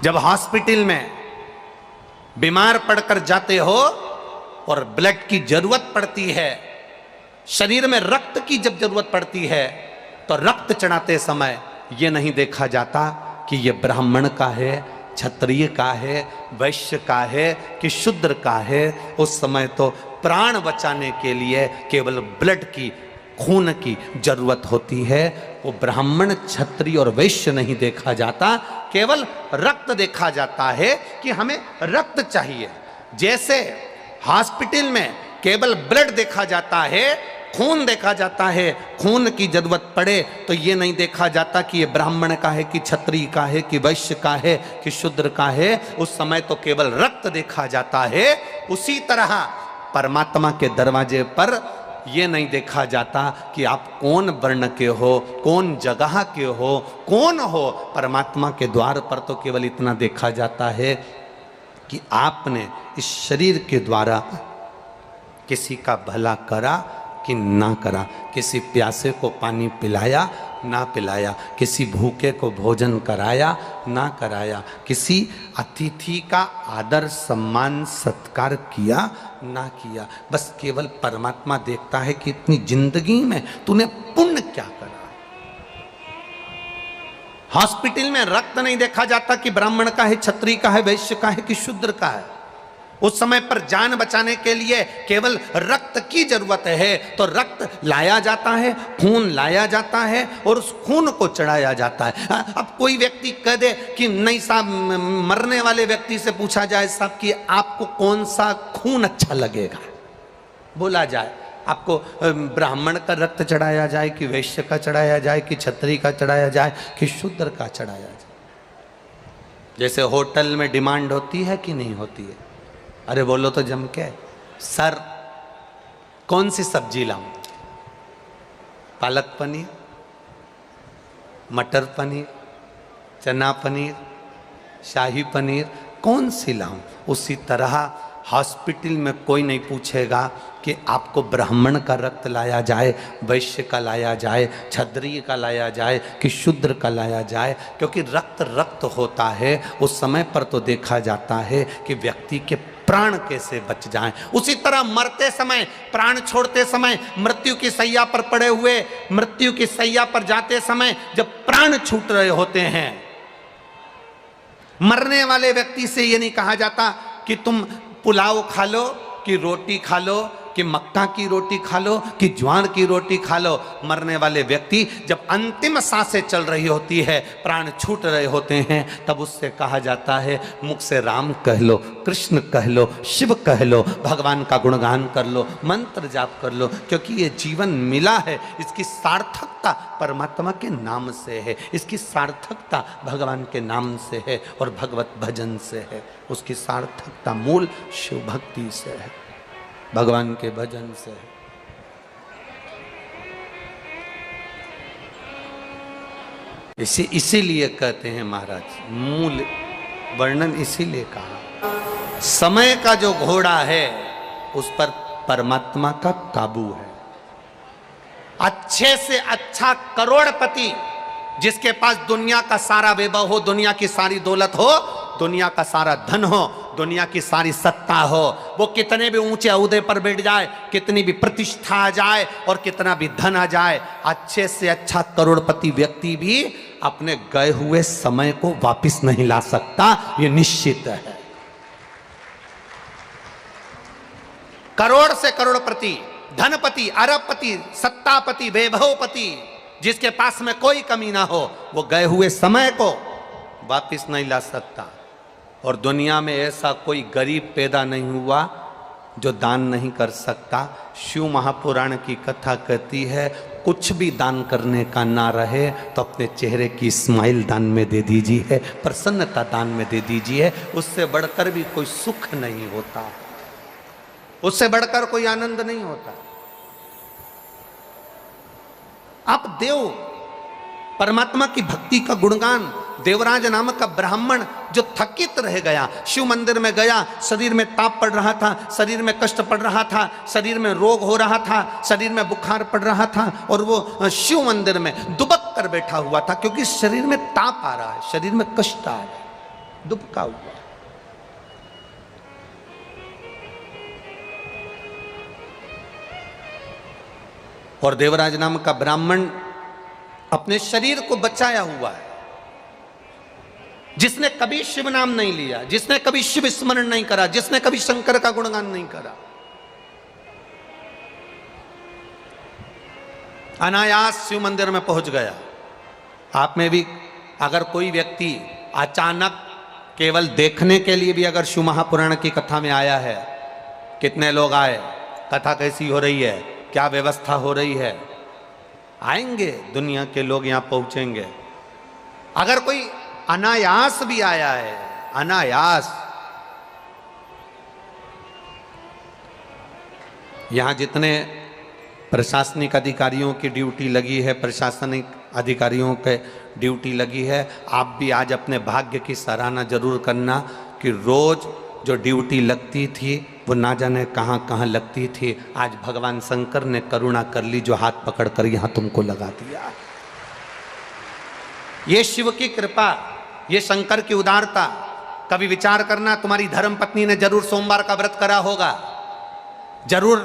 जब हॉस्पिटल में बीमार पड़कर जाते हो और ब्लड की जरूरत पड़ती है, शरीर में रक्त की जब जरूरत पड़ती है, तो रक्त चढ़ाते समय यह नहीं देखा जाता कि यह ब्राह्मण का है, क्षत्रिय का है, वैश्य का है कि शूद्र का है। उस समय तो प्राण बचाने के लिए केवल ब्लड की, खून की जरूरत होती है। वो ब्राह्मण, क्षत्रिय और वैश्य नहीं देखा जाता, केवल रक्त देखा जाता है कि हमें रक्त चाहिए। जैसे हॉस्पिटल में केवल ब्लड देखा जाता है, खून देखा जाता है, खून की जरूरत पड़े तो ये नहीं देखा जाता कि ये ब्राह्मण का है कि क्षत्रिय का है कि वैश्य का है कि शूद्र का है। उस समय तो केवल रक्त देखा जाता है। उसी तरह परमात्मा के दरवाजे पर यह नहीं देखा जाता कि आप कौन वर्ण के हो, कौन जगह के हो, कौन हो। परमात्मा के द्वार पर तो केवल इतना देखा जाता है कि आपने इस शरीर के द्वारा किसी का भला करा कि ना करा, किसी प्यासे को पानी पिलाया ना पिलाया, किसी भूखे को भोजन कराया ना कराया, किसी अतिथि का आदर सम्मान सत्कार किया ना किया। बस केवल परमात्मा देखता है कि इतनी जिंदगी में तूने पुण्य क्या करा। हॉस्पिटल में रक्त नहीं देखा जाता कि ब्राह्मण का है, क्षत्रिय का है, वैश्य का है कि शूद्र का है। उस समय पर जान बचाने के लिए केवल रक्त की जरूरत है, तो रक्त लाया जाता है, खून लाया जाता है और उस खून को चढ़ाया जाता है। अब कोई व्यक्ति कह दे कि नहीं साहब, मरने वाले व्यक्ति से पूछा जाए साहब कि आपको कौन सा खून अच्छा लगेगा, बोला जाए आपको ब्राह्मण का रक्त चढ़ाया जाए कि वैश्य का चढ़ाया जाए कि क्षत्रिय का चढ़ाया जाए कि शूद्र का चढ़ाया जाए। जैसे होटल में डिमांड होती है कि नहीं होती है, अरे बोलो तो जम के, सर कौन सी सब्जी लाऊं, पालक पनीर, मटर पनीर, चना पनीर, शाही पनीर, कौन सी लाऊं। उसी तरह हॉस्पिटल में कोई नहीं पूछेगा कि आपको ब्राह्मण का रक्त लाया जाए, वैश्य का लाया जाए, क्षत्रिय का लाया जाए कि शूद्र का लाया जाए, क्योंकि रक्त रक्त होता है। उस समय पर तो देखा जाता है कि व्यक्ति के प्राण कैसे बच जाएं। उसी तरह मरते समय, प्राण छोड़ते समय, मृत्यु की सैया पर पड़े हुए, मृत्यु की सैया पर जाते समय जब प्राण छूट रहे होते हैं, मरने वाले व्यक्ति से ये नहीं कहा जाता कि तुम पुलाव खा लो कि रोटी खा लो कि मक्का की रोटी खा लो कि ज्वार की रोटी खा लो। मरने वाले व्यक्ति जब अंतिम सांसें चल रही होती है, प्राण छूट रहे होते हैं, तब उससे कहा जाता है मुख से राम कह लो, कृष्ण कह लो, शिव कह लो, भगवान का गुणगान कर लो, मंत्र जाप कर लो, क्योंकि ये जीवन मिला है, इसकी सार्थकता परमात्मा के नाम से है, इसकी सार्थकता भगवान के नाम से है और भगवत भजन से है। उसकी सार्थकता मूल शिव भक्ति से है, भगवान के भजन से है। इसीलिए कहते हैं महाराज, मूल वर्णन इसीलिए कहा, समय का जो घोड़ा है उस पर परमात्मा का काबू है। अच्छे से अच्छा करोड़पति जिसके पास दुनिया का सारा वैभव हो, दुनिया की सारी दौलत हो, दुनिया का सारा धन हो, दुनिया की सारी सत्ता हो, वो कितने भी ऊंचे ओहदे पर बैठ जाए, कितनी भी प्रतिष्ठा आ जाए और कितना भी धन आ जाए, अच्छे से अच्छा करोड़पति व्यक्ति भी अपने गए हुए समय को वापस नहीं ला सकता, ये निश्चित है। करोड़ से करोड़पति, धनपति, अरबपति, सत्तापति, वैभवपति, जिसके पास में कोई कमी ना हो, वो गए हुए समय को वापस नहीं ला सकता। और दुनिया में ऐसा कोई गरीब पैदा नहीं हुआ जो दान नहीं कर सकता। शिव महापुराण की कथा कहती है, कुछ भी दान करने का ना रहे तो अपने चेहरे की स्माइल दान में दे दीजिए, प्रसन्नता दान में दे दीजिए। उससे बढ़कर भी कोई सुख नहीं होता, उससे बढ़कर कोई आनंद नहीं होता। आप देव परमात्मा की भक्ति का गुणगान, देवराज नामक का ब्राह्मण जो थकित रह गया, शिव मंदिर में गया, शरीर में ताप पड़ रहा था, शरीर में कष्ट पड़ रहा था, शरीर में रोग हो रहा था, शरीर में बुखार पड़ रहा था, और वो शिव मंदिर में दुबक कर बैठा हुआ था, क्योंकि शरीर में ताप आ रहा है, शरीर में कष्ट आ रहा है। दुबका हुआ। और देवराज नाम का ब्राह्मण अपने शरीर को बचाया हुआ है, जिसने कभी शिव नाम नहीं लिया, जिसने कभी शिव स्मरण नहीं करा, जिसने कभी शंकर का गुणगान नहीं करा, अनायास शिव मंदिर में पहुंच गया। आप में भी अगर कोई व्यक्ति अचानक केवल देखने के लिए भी अगर शिव महापुराण की कथा में आया है, कितने लोग आए, कथा कैसी हो रही है, क्या व्यवस्था हो रही है, आएंगे दुनिया के लोग यहां पहुंचेंगे। अगर कोई अनायास भी आया है, अनायास, यहां जितने प्रशासनिक अधिकारियों की ड्यूटी लगी है, प्रशासनिक अधिकारियों के ड्यूटी लगी है, आप भी आज अपने भाग्य की सराहना जरूर करना कि रोज जो ड्यूटी लगती थी वो ना जाने कहाँ कहाँ लगती थी। आज भगवान शंकर ने करुणा कर ली, जो हाथ पकड़कर यहाँ तुमको लगा दिया। ये शिव की कृपा, ये शंकर की उदारता। कभी विचार करना, तुम्हारी धर्म पत्नी ने जरूर सोमवार का व्रत करा होगा, जरूर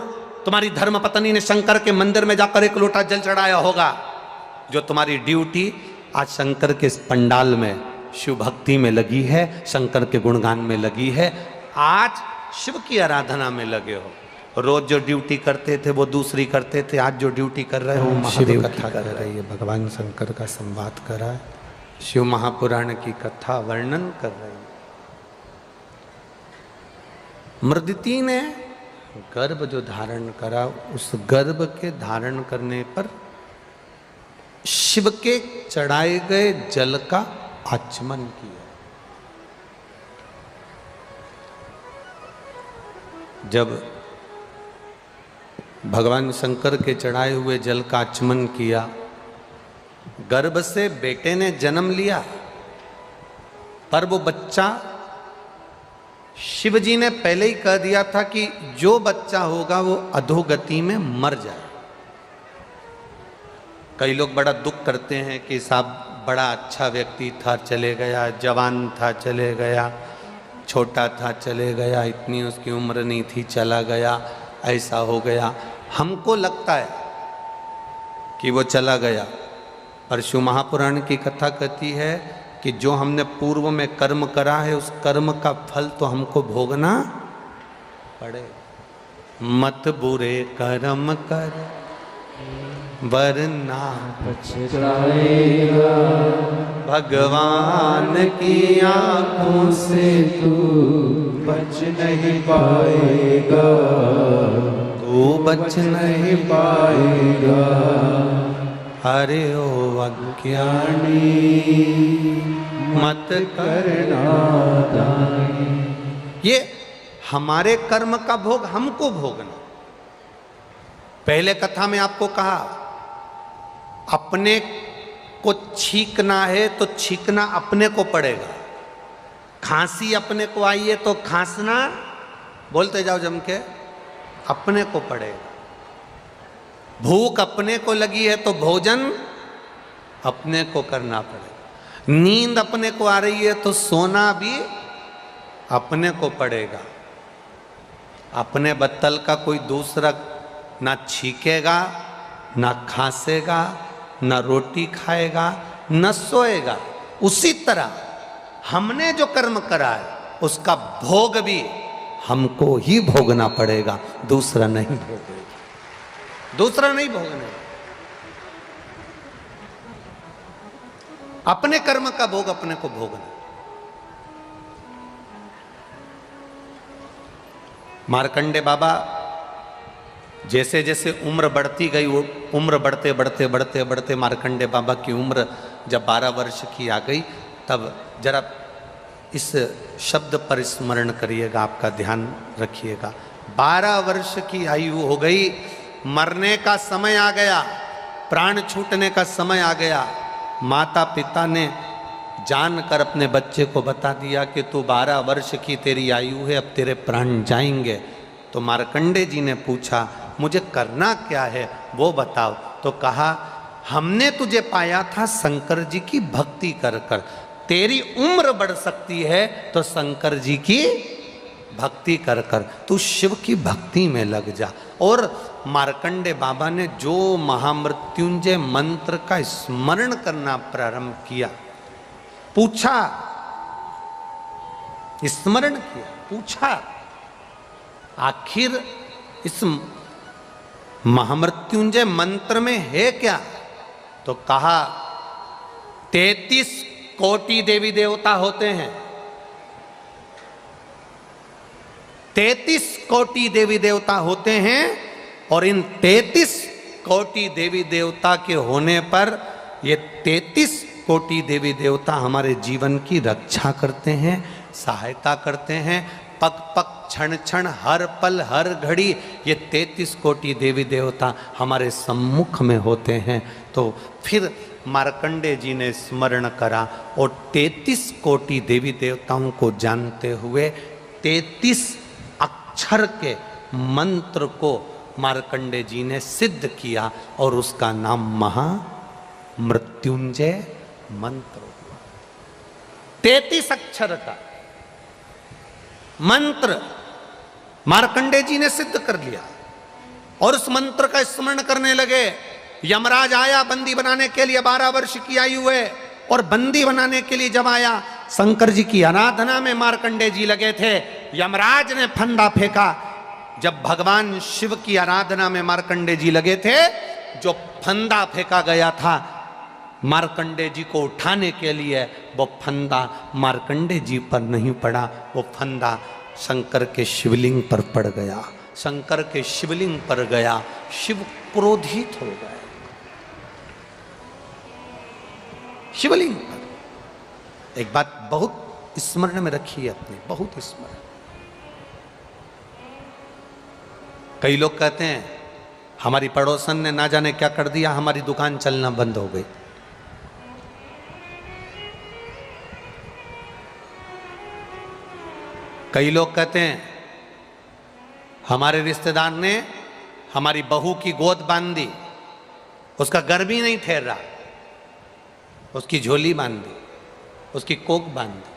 तुम्हारी धर्म पत्नी ने शंकर के मंदिर में जाकर एक लोटा जल चढ़ाया होगा। जो तुम्हारी ड्यूटी आज शंकर के पंडाल में शिव भक्ति में लगी है, शंकर के गुणगान में लगी है, आज शिव की आराधना में लगे हो। रोज जो ड्यूटी करते थे वो दूसरी करते थे, आज जो ड्यूटी कर रहे हो महादेव कथा कर रही है, भगवान शंकर का संवाद कर रहा है, शिव महापुराण की कथा वर्णन कर रही है। मृदिति ने गर्भ जो धारण करा, उस गर्भ के धारण करने पर शिव के चढ़ाए गए जल का आचमन किया। जब भगवान शंकर के चढ़ाए हुए जल का आचमन किया, गर्भ से बेटे ने जन्म लिया, पर वो बच्चा शिव जी ने पहले ही कह दिया था कि जो बच्चा होगा वो अधोगति में मर जाए। कई लोग बड़ा दुख करते हैं कि साहब बड़ा अच्छा व्यक्ति था चले गया, जवान था चले गया, छोटा था चले गया, इतनी उसकी उम्र नहीं थी चला गया, ऐसा हो गया। हमको लगता है कि वो चला गया, पर शिव महापुराण की कथा कहती है कि जो हमने पूर्व में कर्म करा है उस कर्म का फल तो हमको भोगना पड़े। मत बुरे कर्म कर वरना पछताएगा, भगवान की आंखों से तू बच नहीं पाएगा, तू बच नहीं पाएगा। अरे ओ अज्ञानी मत करना दानी। ये हमारे कर्म का भोग हमको भोगना। पहले कथा में आपको कहा अपने को छींकना है तो छींकना अपने को पड़ेगा। खांसी अपने को आई है तो खांसना, बोलते जाओ जम के, अपने को पड़ेगा। भूख अपने को लगी है तो भोजन अपने को करना पड़ेगा। नींद अपने को आ रही है तो सोना भी अपने को पड़ेगा। अपने बत्तल का कोई दूसरा ना छीकेगा, ना खांसेगा, ना रोटी खाएगा, न सोएगा। उसी तरह हमने जो कर्म करा है उसका भोग भी हमको ही भोगना पड़ेगा, दूसरा नहीं भोगेगा, दूसरा नहीं भोगना। अपने कर्म का भोग अपने को भोगना। मार्कंडे बाबा जैसे जैसे उम्र बढ़ती गई, वो उम्र बढ़ते बढ़ते बढ़ते बढ़ते मार्कंडे बाबा की उम्र जब 12 वर्ष की आ गई, तब जरा इस शब्द पर स्मरण करिएगा, आपका ध्यान रखिएगा। 12 वर्ष की आयु हो गई, मरने का समय आ गया, प्राण छूटने का समय आ गया। माता पिता ने जानकर अपने बच्चे को बता दिया कि तू 12 वर्ष की तेरी आयु है, अब तेरे प्राण जाएंगे। तो मार्कंडे जी ने पूछा मुझे करना क्या है वो बताओ। तो कहा हमने तुझे पाया था शंकर जी की भक्ति कर कर, तेरी उम्र बढ़ सकती है तो शंकर जी की भक्ति कर कर तू शिव की भक्ति में लग जा। और मार्कंडे बाबा ने जो महामृत्युंजय मंत्र का स्मरण करना प्रारंभ किया, पूछा, स्मरण किया, पूछा आखिर इस महामृत्युंजय मंत्र में है क्या? तो कहा 33 कोटि देवी देवता होते हैं, 33 कोटि देवी देवता होते हैं, और इन 33 कोटि देवी देवता के होने पर ये 33 कोटि देवी देवता हमारे जीवन की रक्षा करते हैं, सहायता करते हैं। पग पग क्षण क्षण हर पल हर घड़ी ये 33 कोटि देवी देवता हमारे सम्मुख में होते हैं। तो फिर मार्कंडे जी ने स्मरण करा और 33 कोटि देवी देवताओं को जानते हुए 33 अक्षर के मंत्र को मार्कंडे जी ने सिद्ध किया और उसका नाम महामृत्युंजय मंत्र हुआ। 33 अक्षर का मंत्र मार्कंडे जी ने सिद्ध कर लिया और उस मंत्र का स्मरण करने लगे। यमराज आया बंदी बनाने के लिए, 12 वर्ष की आयु है, और बंदी बनाने के लिए जब आया, शंकर जी की आराधना में मार्कंडे जी लगे थे। यमराज ने फंदा फेंका। जब भगवान शिव की आराधना में मार्कंडे जी लगे थे, जो फंदा फेंका गया था मार्कंडे जी को उठाने के लिए, वो फंदा मार्कंडे जी पर नहीं पड़ा, वो फंदा शंकर के शिवलिंग पर पड़ गया। शंकर के शिवलिंग पर गया, शिव क्रोधित हो गए। शिवलिंग पर एक बात बहुत स्मरण में रखिए अपने, बहुत स्मरण। कई लोग कहते हैं हमारी पड़ोसन ने ना जाने क्या कर दिया, हमारी दुकान चलना बंद हो गई। कई लोग कहते हैं हमारे रिश्तेदार ने हमारी बहू की गोद बांध दी, उसका गर्भ ही नहीं ठहर रहा, उसकी झोली बांध दी, उसकी कोक बांध दी।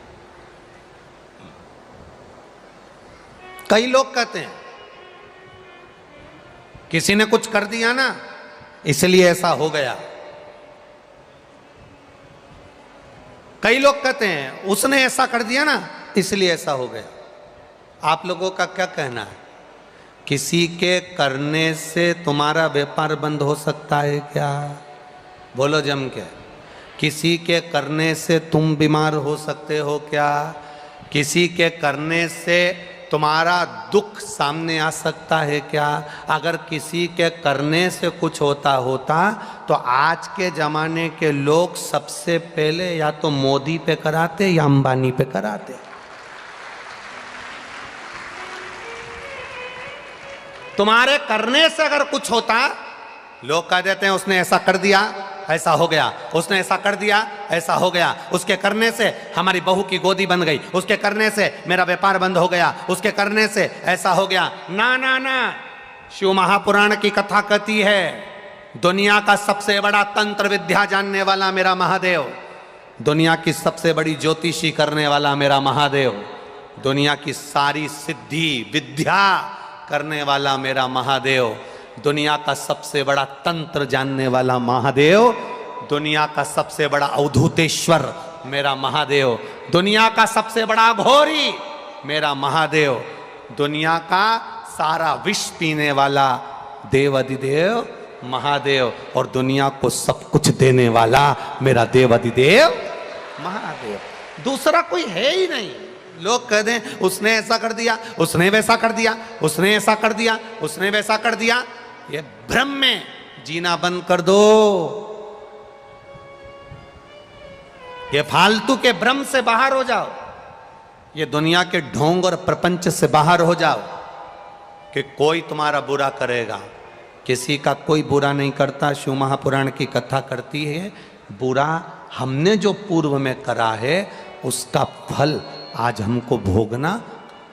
कई लोग कहते हैं किसी ने कुछ कर दिया ना इसलिए ऐसा हो गया। कई लोग कहते हैं उसने ऐसा कर दिया ना इसलिए ऐसा हो गया। आप लोगों का क्या कहना है? किसी के करने से तुम्हारा व्यापार बंद हो सकता है क्या? बोलो जम के। किसी के करने से तुम बीमार हो सकते हो क्या? किसी के करने से तुम्हारा दुख सामने आ सकता है क्या? अगर किसी के करने से कुछ होता तो आज के जमाने के लोग सबसे पहले या तो मोदी पे कराते या अंबानी पे कराते। तुम्हारे करने से अगर कुछ होता, लोग कह देते हैं उसने ऐसा कर दिया ऐसा हो गया, उसने ऐसा कर दिया ऐसा हो गया, उसके करने से हमारी बहू की गोदी बन गई, उसके करने से मेरा व्यापार बंद हो गया, उसके करने से ऐसा हो गया। ना ना ना, शिव महापुराण की कथा कहती है दुनिया का सबसे बड़ा तंत्र विद्या जानने वाला मेरा महादेव, दुनिया की सबसे बड़ी ज्योतिषी करने वाला मेरा महादेव, दुनिया की सारी सिद्धि विद्या करने वाला मेरा महादेव, दुनिया का सबसे बड़ा तंत्र जानने वाला महादेव, दुनिया का सबसे बड़ा अवधूतेश्वर मेरा महादेव, दुनिया का सबसे बड़ा घोरी मेरा महादेव, दुनिया का सारा विष पीने वाला देव अधिदेव महादेव, और दुनिया को सब कुछ देने वाला मेरा देव अधिदेव महादेव। दूसरा कोई है ही नहीं। लोग कह दें उसने ऐसा कर दिया, उसने वैसा कर दिया, उसने ऐसा कर दिया, उसने वैसा कर दिया, ये भ्रम में जीना बंद कर दो। ये फालतू के भ्रम से बाहर हो जाओ, ये दुनिया के ढोंग और प्रपंच से बाहर हो जाओ कि कोई तुम्हारा बुरा करेगा। किसी का कोई बुरा नहीं करता। शिव महापुराण की कथा करती है बुरा हमने जो पूर्व में करा है उसका फल आज हमको भोगना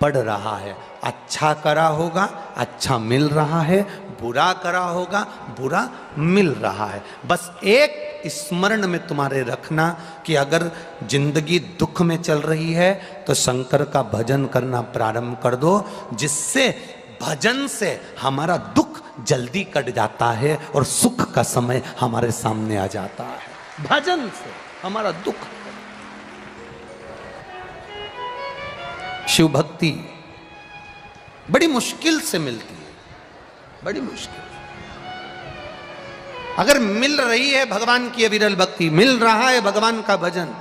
पड़ रहा है। अच्छा करा होगा अच्छा मिल रहा है, बुरा करा होगा बुरा मिल रहा है। बस एक स्मरण में तुम्हारे रखना कि अगर जिंदगी दुख में चल रही है तो शंकर का भजन करना प्रारंभ कर दो, जिससे भजन से हमारा दुख जल्दी कट जाता है और सुख का समय हमारे सामने आ जाता है। भजन से हमारा दुख। शिव भक्ति बड़ी मुश्किल से मिलती है, बड़ी मुश्किल। अगर मिल रही है भगवान की विरल भक्ति, मिल रहा है भगवान का भजन,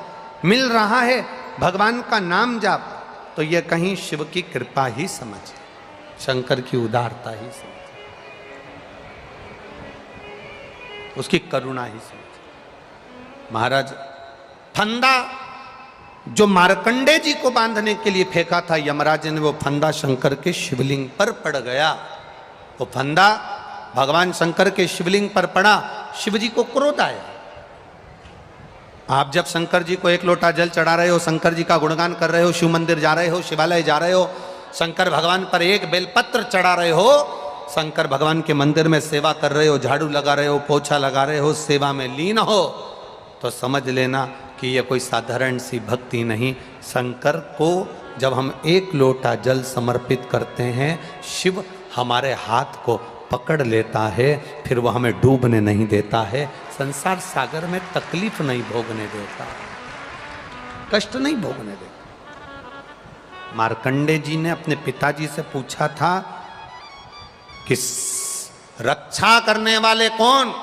मिल रहा है भगवान का नाम जाप, तो यह कहीं शिव की कृपा ही समझे, शंकर की उदारता ही समझे, उसकी करुणा ही समझे। महाराज फंदा जो मार्कंडे जी को बांधने के लिए फेंका था यमराज ने, वो फंदा शंकर के शिवलिंग पर पड़ गया। वो फंदा भगवान शंकर के शिवलिंग पर पड़ा, शिव जी को क्रोध आया। आप जब शंकर जी को एक लोटा जल चढ़ा रहे हो, शंकर जी का गुणगान कर रहे हो, शिव मंदिर जा रहे हो, शिवालय जा रहे हो, शंकर भगवान पर एक बेलपत्र चढ़ा रहे हो, शंकर भगवान के मंदिर में सेवा कर रहे हो, झाड़ू लगा रहे हो, पोछा लगा रहे हो, सेवा में लीन हो, तो समझ लेना कि यह कोई साधारण सी भक्ति नहीं। शंकर को जब हम एक लोटा जल समर्पित करते हैं, शिव हमारे हाथ को पकड़ लेता है, फिर वो हमें डूबने नहीं देता है, संसार सागर में तकलीफ नहीं भोगने देता, कष्ट नहीं भोगने देता। मार्कंडे जी ने अपने पिताजी से पूछा था कि रक्षा करने वाले कौन,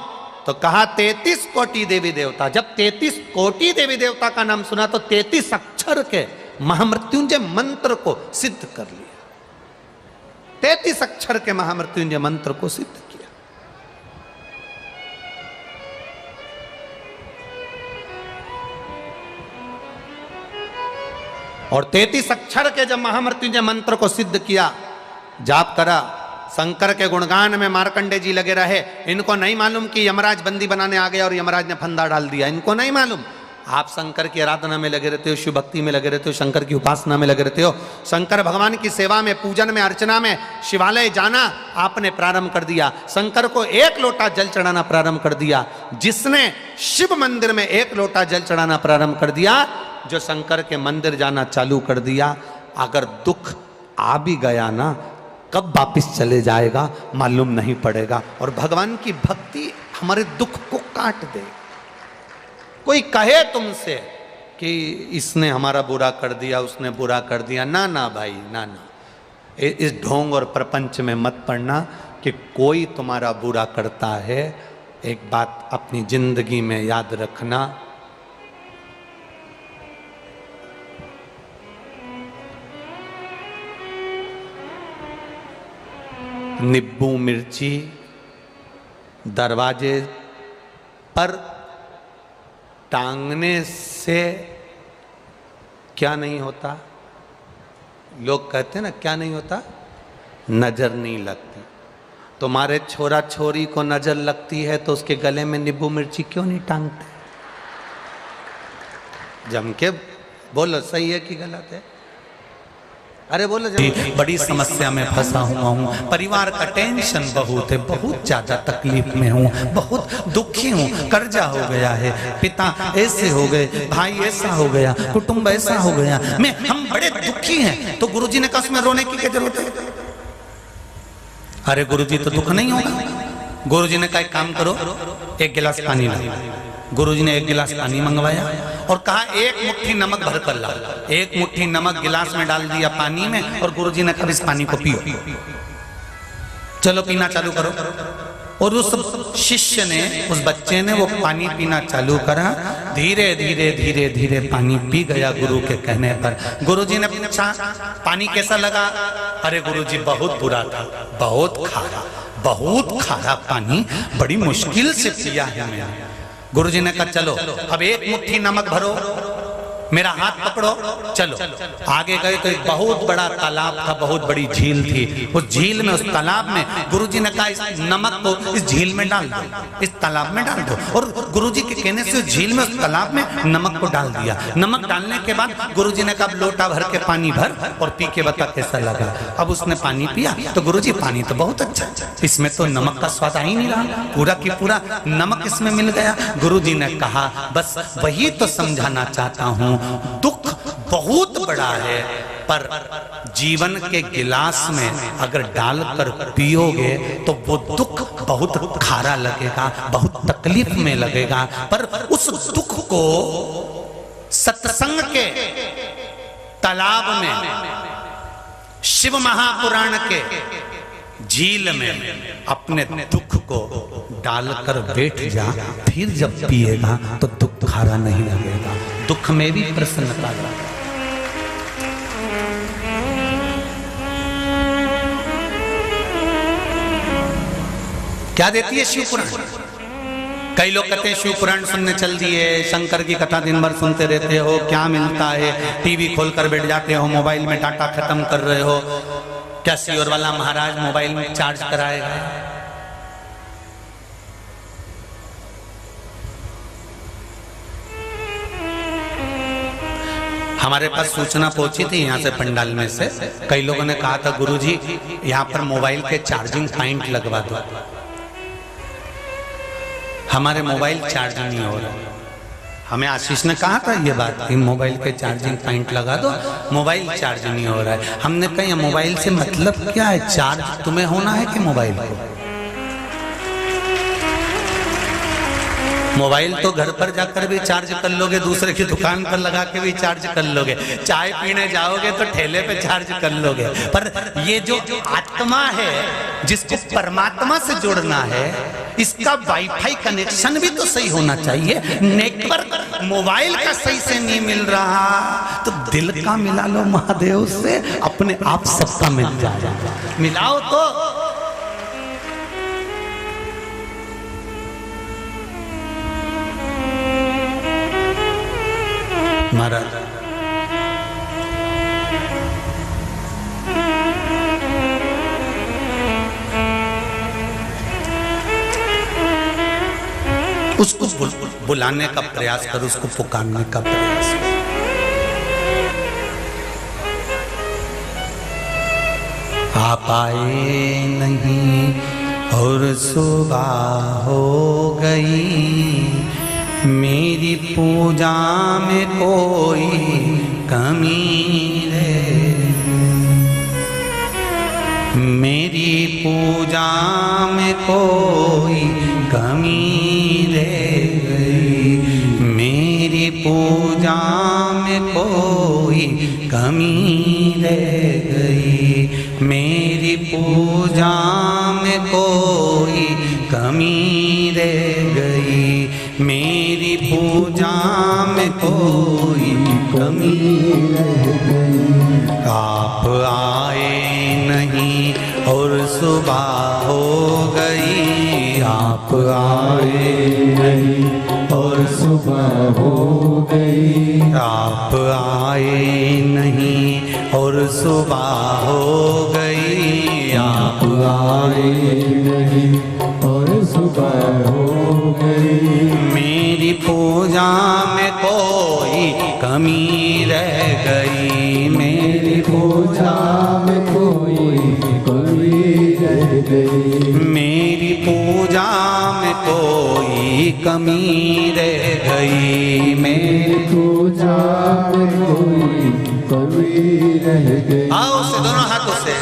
तो कहा 33 कोटि देवी देवता। जब 33 कोटि देवी देवता का नाम सुना तो 33 अक्षर के महामृत्युंजय मंत्र को सिद्ध कर लिया, 33 अक्षर के महामृत्युंजय मंत्र को सिद्ध किया। और 33 अक्षर के जब महामृत्युंजय मंत्र को सिद्ध किया, जाप करा, शंकर के गुणगान में मार्कंडे जी लगे रहे। इनको नहीं मालूम कि यमराज बंदी बनाने आ गया और यमराज ने फंदा डाल दिया, इनको नहीं मालूम। आप शंकर की आराधना में लगे रहते हो, शिव भक्ति में लगे रहते हो, शंकर की उपासना में लगे रहते हो, शंकर भगवान की सेवा में, पूजन में, अर्चना में, शिवालय जाना आपने प्रारंभ कर दिया, शंकर को एक लोटा जल चढ़ाना प्रारंभ कर दिया। जिसने शिव मंदिर में एक लोटा जल चढ़ाना प्रारंभ कर दिया, जो शंकर के मंदिर जाना चालू कर दिया, अगर दुख आ भी गया ना, कब वापिस चले जाएगा मालूम नहीं पड़ेगा। और भगवान की भक्ति हमारे दुख को काट दे। कोई कहे तुमसे कि इसने हमारा बुरा कर दिया, उसने बुरा कर दिया, ना ना भाई, ना ना, इस ढोंग और प्रपंच में मत पड़ना कि कोई तुम्हारा बुरा करता है। एक बात अपनी जिंदगी में याद रखना, नींबू मिर्ची दरवाजे पर टांगने से क्या नहीं होता? लोग कहते हैं ना, क्या नहीं होता? नजर नहीं लगती। तुम्हारे छोरा छोरी को नजर लगती है तो उसके गले में नींबू मिर्ची क्यों नहीं टांगते? जम के बोलो, सही है कि गलत है? अरे बोलो। बड़ी समस्या में फंसा हुआ हूँ, परिवार का टेंशन बहुत है, बहुत ज्यादा तकलीफ में हूँ, बहुत दुखी हूँ, कर्जा हो गया है, पिता ऐसे हो गए, भाई ऐसा हो गया, कुटुंब ऐसा हो गया, हम बड़े दुखी हैं। तो गुरुजी ने कहा उसमें रोने की क्या जरूरत है? अरे गुरुजी तो दुख नहीं होगा। गुरुजी ने कहा एक काम करो, एक गिलास पानी लाओ। गुरुजी ने एक गिलास पानी मंगवाया और कहा एक मुट्ठी नमक भर कर लाओ। एक मुट्ठी नमक गिलास में डाल दिया पानी में और गुरुजी ने कहा इस पानी को पियो, चलो पीना चालू करो। और उस शिष्य ने, उस बच्चे ने वो पानी पीना चालू करा। धीरे धीरे धीरे धीरे पानी पी गया गुरु के कहने पर। गुरुजी ने पूछा पानी कैसा लगा? अरे गुरुजी बहुत बुरा था, बहुत खारा पानी, बड़ी मुश्किल से पिया है मैंने। गुरुजी ने कहा चलो अब एक मुट्ठी नमक भरो। मेरा हाथ पकड़ो, चलो। आगे गए तो एक बहुत बड़ा तालाब था, बहुत बड़ी झील थी। उस झील में, उस तालाब में गुरुजी ने कहा इस नमक को इस झील में डाल दो, इस तालाब में डाल दो। और गुरुजी के कहने से उस झील में, उस तालाब में नमक को डाल दिया। नमक डालने के बाद गुरुजी ने कहा लोटा भर के पानी भर और पी के बता कैसा लगा। अब उसने पानी पिया तो गुरुजी पानी तो बहुत अच्छा, इसमें तो नमक का स्वाद आ ही नहीं रहा, पूरा की पूरा नमक इसमें मिल गया। गुरुजी ने कहा बस वही तो समझाना चाहता हूं, दुख बहुत बड़ा है, पर जीवन के गिलास में अगर डालकर पियोगे तो वो दुख बहुत खारा लगेगा, बहुत तकलीफ में लगेगा। पर उस दुख को सत्संग के तालाब में, शिव महापुराण के झील में अपने दुख को डालकर बैठ जा, फिर जब पिएगा तो दुख खारा नहीं लगेगा, दुख में भी प्रसन्नता लगेगा। क्या देती है शिव पुराण? कई लोग कहते हैं शिव पुराण सुनने चल दिए, शंकर की कथा दिन भर सुनते रहते हो, क्या मिलता है? टीवी खोलकर बैठ जाते हो, मोबाइल में डाटा खत्म कर रहे हो। क्या सियोर वाला महाराज मोबाइल में चार्ज कराएगा? हमारे पास सूचना पहुंची थी यहाँ से पंडाल में से, कई लोगों ने कहा था गुरुजी यहाँ पर मोबाइल के चार्जिंग पॉइंट लगवा दो। हमारे मोबाइल चार्ज नहीं हो रहा। हमें आशीष ने कहा था ये बात कि मोबाइल के चार्जिंग पॉइंट लगा दो, मोबाइल चार्ज नहीं हो रहा है। हमने कहा मोबाइल से मतलब क्या है? चार्ज तुम्हें होना है कि मोबाइल को? मोबाइल तो घर पर जाकर भी चार्ज कर लोगे, दूसरे की दुकान पर लगा के भी चार्ज कर लोगे, चाय पीने जाओगे तो ठेले पे चार्ज कर लोगे। पर ये जो आत्मा है जिसको परमात्मा से जोड़ना है, इसका वाईफाई कनेक्शन भी तो सही होना चाहिए। नेटवर्क मोबाइल का सही से नहीं मिल रहा तो दिल का मिला लो महादेव से, अपने आप सबका मिल जाएगा। मिलाओ तो महाराज उसको बुलाने का प्रयास करो, उसको पुकारने का प्रयास करो। आप आए नहीं और सुबह हो गई, मेरी पूजा में कोई कमी है, मेरी पूजा में कोई कमी रह गई, मेरी पूजा में कोई कमी रह गई, मेरी पूजा में कोई कमी रह गई, मेरी पूजा में कोई कमी रह गई। आप आए नहीं और सुबह हो गई, आप आए नहीं और सुबह हो गई, आप आए नहीं और सुबह हो गई, आप आए नहीं और सुबह हो गई, मेरी पूजा में कोई कमी रह गई, मेरी पूजा में कोई कमी रह गई, मेरी पूजा में कोई कमी रह गई, मेरी पूजा में कोई कमी रह गई। आओ से दोनों हाथों से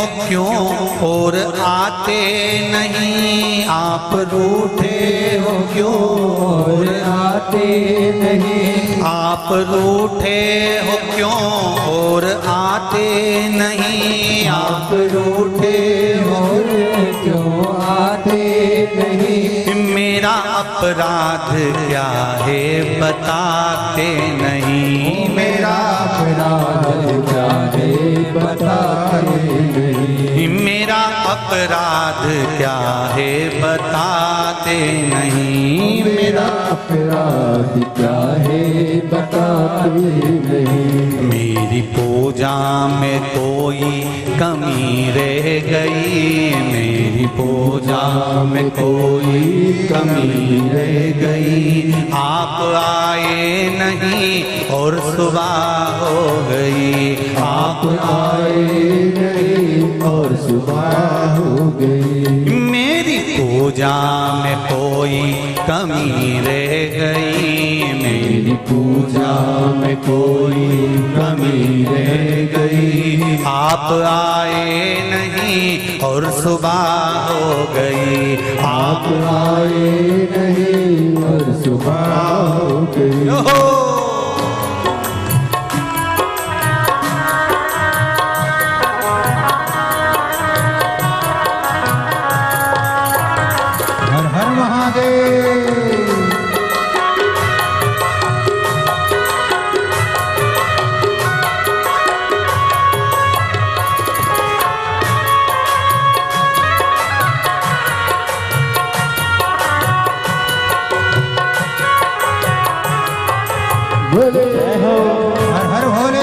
हो क्यों और आते नहीं, आप रूठे हो क्यों और आते नहीं, आप रूठे हो क्यों और आते नहीं, आप रूठे हो क्यों आते नहीं। मेरा अपराध क्या है बताते नहीं, मेरा अपराध क्या है बताते नहीं, मेरा अपराध क्या है बताते नहीं, मेरा अपराध क्या है बताते नहीं। मेरी पूजा में कोई कमी रह गई, मेरी पूजा में कोई कमी रह गई, आप आए नहीं और सुबह हो गई, आप आए नहीं और सुबह हो गई। मेरी पूजा में कोई कमी रह गई, मेरी पूजा में कोई कमी रह गई, आप आए नहीं और सुबह हो गई, आप आए नहीं और सुबह हो गई। जय हो हर हर भोले।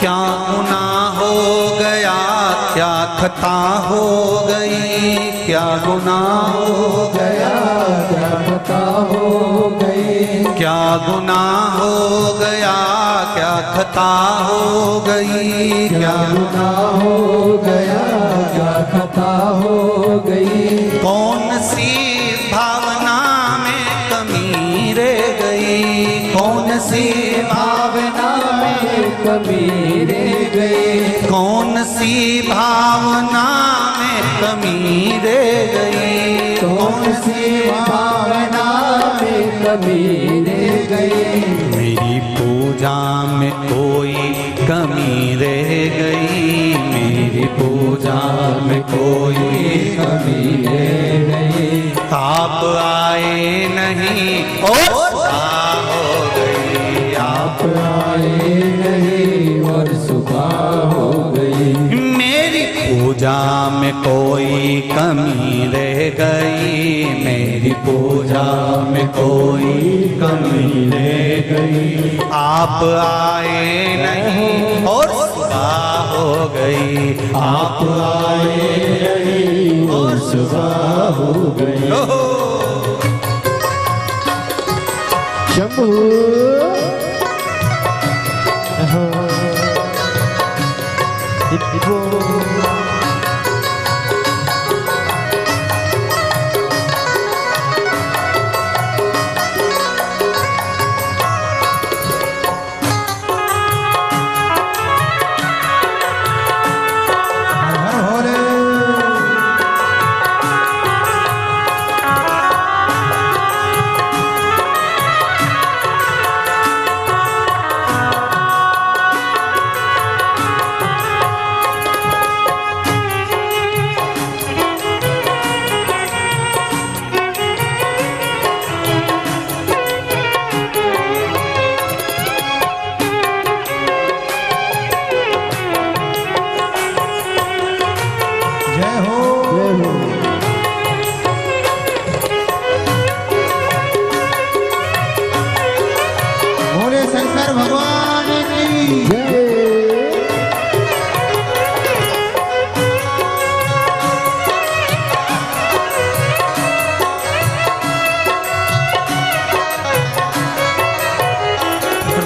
क्या गुनाह हो गया, क्या खता हो गई, क्या गुनाह हो गया, क्या खता हो गई, क्या गुनाह हो गया, क्या खता हो गई, क्या गुनाह हो गया, क्या खता हो गई। कौन सी भावना में कमी रह गई, कौन सी भावना में कमी रह गई, कौन सी भावना में कमी रह गई, कौन सी भावना में कमी रह गई। मेरी पूजा में कोई कमी रह गई, मेरी पूजा में कोई कमी रह गई, आप आए नहीं और सुबह हो गई, आप आए नहीं और सुबह हो गई। मेरी पूजा में कोई कमी रह गई, मेरी पूजा में कोई कमी रह गई, आप आए नहीं और सुबह हो गई, आप आए नहीं और सुबह हो गई। शंभू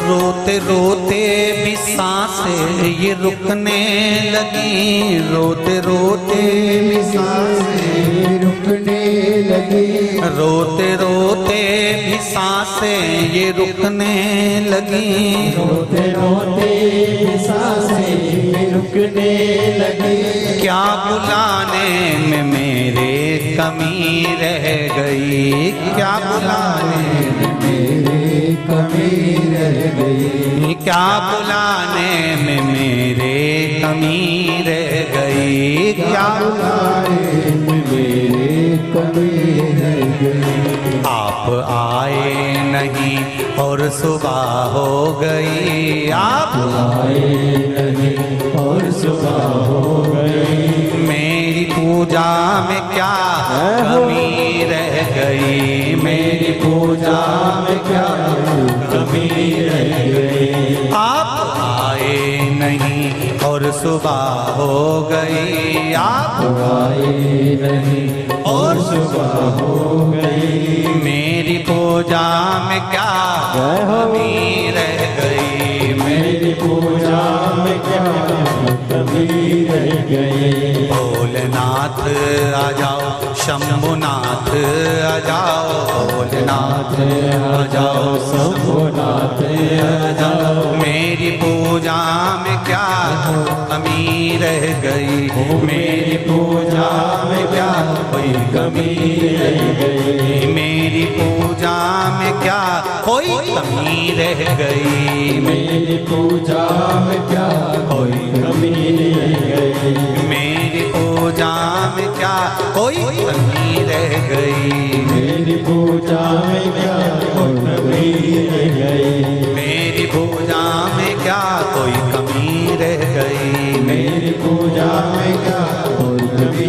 रोते रोते भी सांसें ये रुकने लगी, रोते रोते भी सांसें रुकने लगी, रोते रोते भी सांसें ये रुकने लगी, रोते रोते सांसें रुकने लगी। क्या बुलाने में मेरे कमी रह गई, क्या बुलाने में मेरे कमी रह गई, क्या बुलाने में मेरे कमी रह गई, क्या बुलाने में मेरे कमी रह गई। आप आए नहीं और सुबह हो गई, आप आए नहीं और सुबह हो गई। मेरी पूजा में क्या कमी रह गई, मेरी पूजा में क्या कमी रह गई। आप आए नहीं और सुबह हो गई, आप आए नहीं और सुबह हो गई। मेरी पूजा में क्या कमी रह गई, मेरी पूजा में क्या कमी रह गई। भोलेनाथ आ जाओ, शंभुनाथ आ जाओ, भोलेनाथ आ जाओ, शंभुनाथ आ जाओ। मेरी पूजा में क्या कमी रह गई, मेरी पूजा में क्या कोई कमी रह गई। मेरी पूजा में क्या कोई कमी रह गई, मेरी पूजा में क्या कोई कमी रह गई। मेरी पूजा में क्या कोई कमी रह गई, मेरी पूजा में क्या कोई कमी रह गई। मेरी पूजा में क्या कोई कमी रह गई, मेरी पूजा में क्या कोई कमी।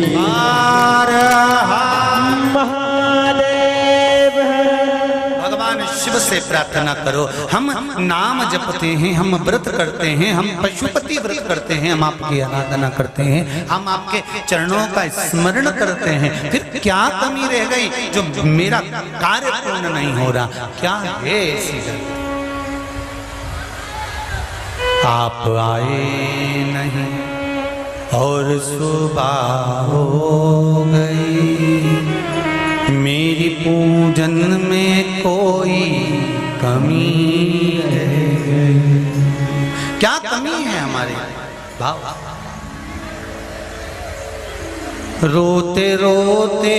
भगवान शिव से प्रार्थना करो। हम नाम जपते हैं, हम व्रत करते हैं, हम पशुपति व्रत करते हैं, हम आपकी आराधना करते हैं, हम आपके चरणों का स्मरण करते हैं, फिर क्या कमी रह गई जो मेरा कार्य पूर्ण नहीं हो रहा, क्या है ऐसी गलती? आप आए नहीं और सुबह हो गई, मेरी पूजन में कोई कमी रह गई। क्या कमी है हमारे भाव? रोते रोते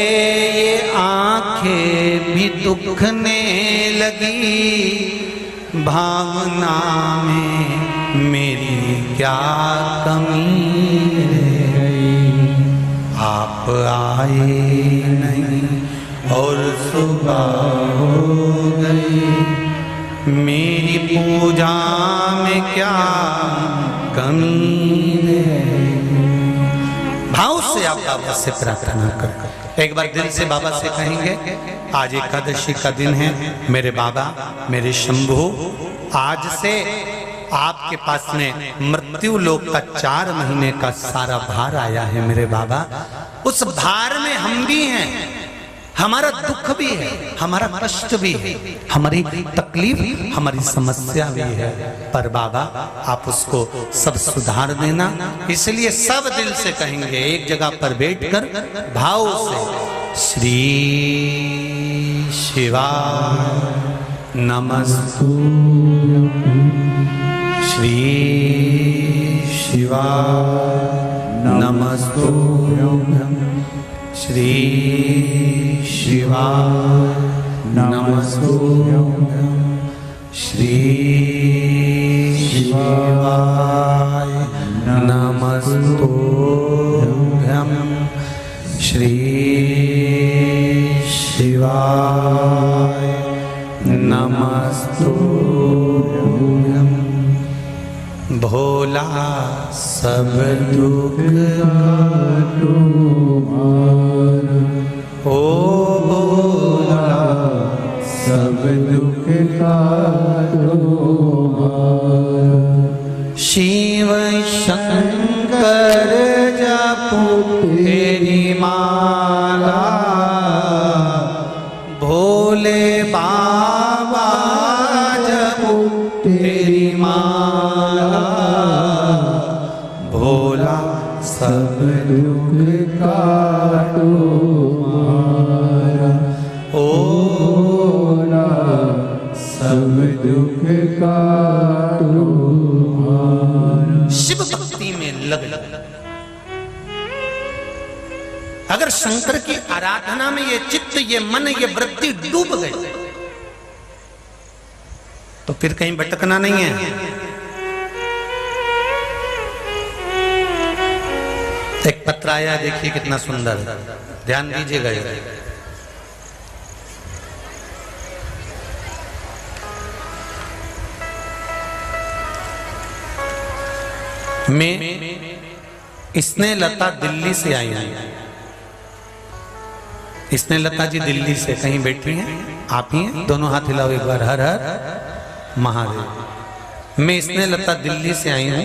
ये आंखें भी दुखने लगी, भावना में मेरी क्या कमी रह गई। आप आए नहीं और सुबह हो गई, मेरी पूजा में क्या कमी रह गई। भाव से आप बाबा से प्रार्थना कर, एक बार दिल से बाबा से कहेंगे, आज एकादशी का दिन है, मेरे बाबा, मेरे शंभू, आज से आपके पास में मृत्यु लोक का 4 महीने का सारा भार आया है मेरे बाबा। उस भार में हम भी हैं, हमारा दुख भी है, हमारा कष्ट भी है, हमारी तकलीफ, हमारी समस्या भी है, पर बाबा आप उसको सब सुधार देना। इसलिए सब दिल से कहेंगे, एक जगह पर बैठकर भाव से, श्री शिवाय नमस्तु, श्री शिवाय नमस्तुभ्यं, श्री शिवाय नमस्तुभ्यं, श्री शिवाय नमस्तुभ्यं, श्री शिवाय नमस्तुभ्यं। भोला सब दुख ओ भोला सब दुख का शिव शंकर जपो तेरी माला, भोले बाबा जपो तेरी शंकर की आराधना में ये चित्त, ये मन, ये वृत्ति डूब गई तो फिर कहीं भटकना नहीं है। एक पत्र आया, देखिए कितना सुंदर, ध्यान दीजिएगा। मैं स्नेहलता दिल्ली से आई हूं। स्नेहलता जी दिल्ली से कहीं बैठी हैं, आप ही हैं, दोनों हाथ हिलाओ एक बार, हर हर महादेव। मैं स्नेहलता दिल्ली से आई हूं,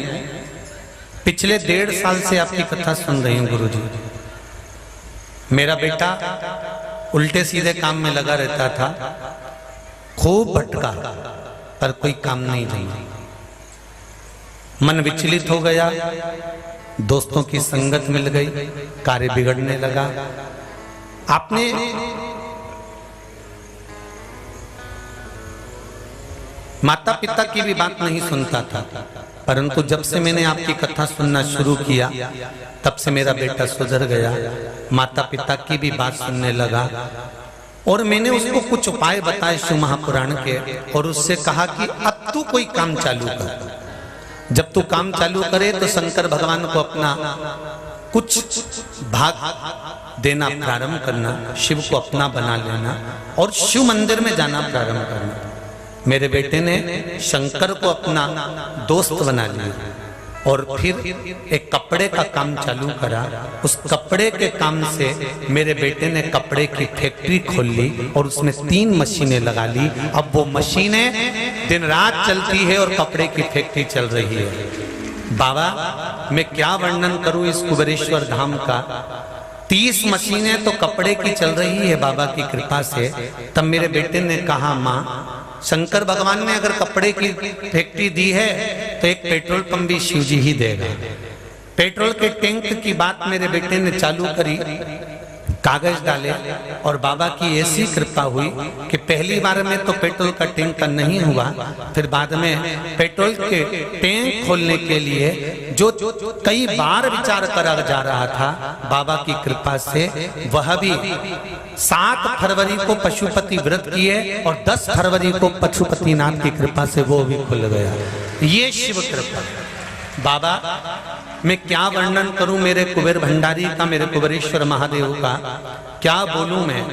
पिछले 1.5 साल से आपकी कथा सुन रही हूं गुरुजी। मेरा बेटा उल्टे सीधे काम में लगा रहता था, खूब भटका पर कोई काम नहीं जमा। मन विचलित हो गया, दोस्तों की संगत मिल गई, कार्य बिगड़ने लगा। आपने माता पिता की भी बात नहीं सुनता था, परंतु जब से मैंने आपकी कथा सुनना शुरू किया तब से मेरा बेटा सुधर गया, माता पिता की भी बात सुनने लगा। और मैंने उसको कुछ उपाय बताए शिव महापुराण के, और उससे कहा कि अब तू कोई काम चालू कर। जब तू काम चालू करे तो शंकर भगवान को अपना कुछ भाग देना प्रारंभ करना, शिव को अपना बना लेना और शिव मंदिर में जाना प्रारंभ करना। मेरे बेटे ने शंकर को अपना दोस्त बना लिया और फिर एक कपड़े का काम चालू करा। उस कपड़े के काम से मेरे बेटे ने कपड़े की फैक्ट्री खोल ली और उसमें 3 मशीनें लगा ली। अब वो मशीनें दिन रात चलती है और कपड़े की फैक्ट्री चल रही है। बाबा, मैं क्या वर्णन करूं इस कुबेरेश्वर धाम का। 30 मशीनें तो कपड़े की चल रही है बाबा की कृपा से। तब मेरे बेटे ने कहा, माँ, शंकर भगवान ने अगर कपड़े की फैक्ट्री दी है तो एक पेट्रोल पंप भी शिव जी ही देगा। पेट्रोल के टैंक की बात मेरे बेटे ने चालू करी, कागज डाले और बाबा की ऐसी कृपा हुई कि पहली बार में तो पेट्रोल का टैंक का नहीं हुआ, फिर बाद में पेट्रोल के टैंक खोलने के लिए जो कई बार विचार करा जा रहा था, बाबा की कृपा से वह भी 7 फरवरी को पशुपति व्रत किए और 10 फरवरी को पशुपतिनाथ की कृपा से वो भी खुल गया। ये शिव कृपा। बाबा, मैं क्या वर्णन करूं मेरे कुबेर भंडारी का, मेरे कुबेरेश्वर महादेव का, क्या बोलूं मैं।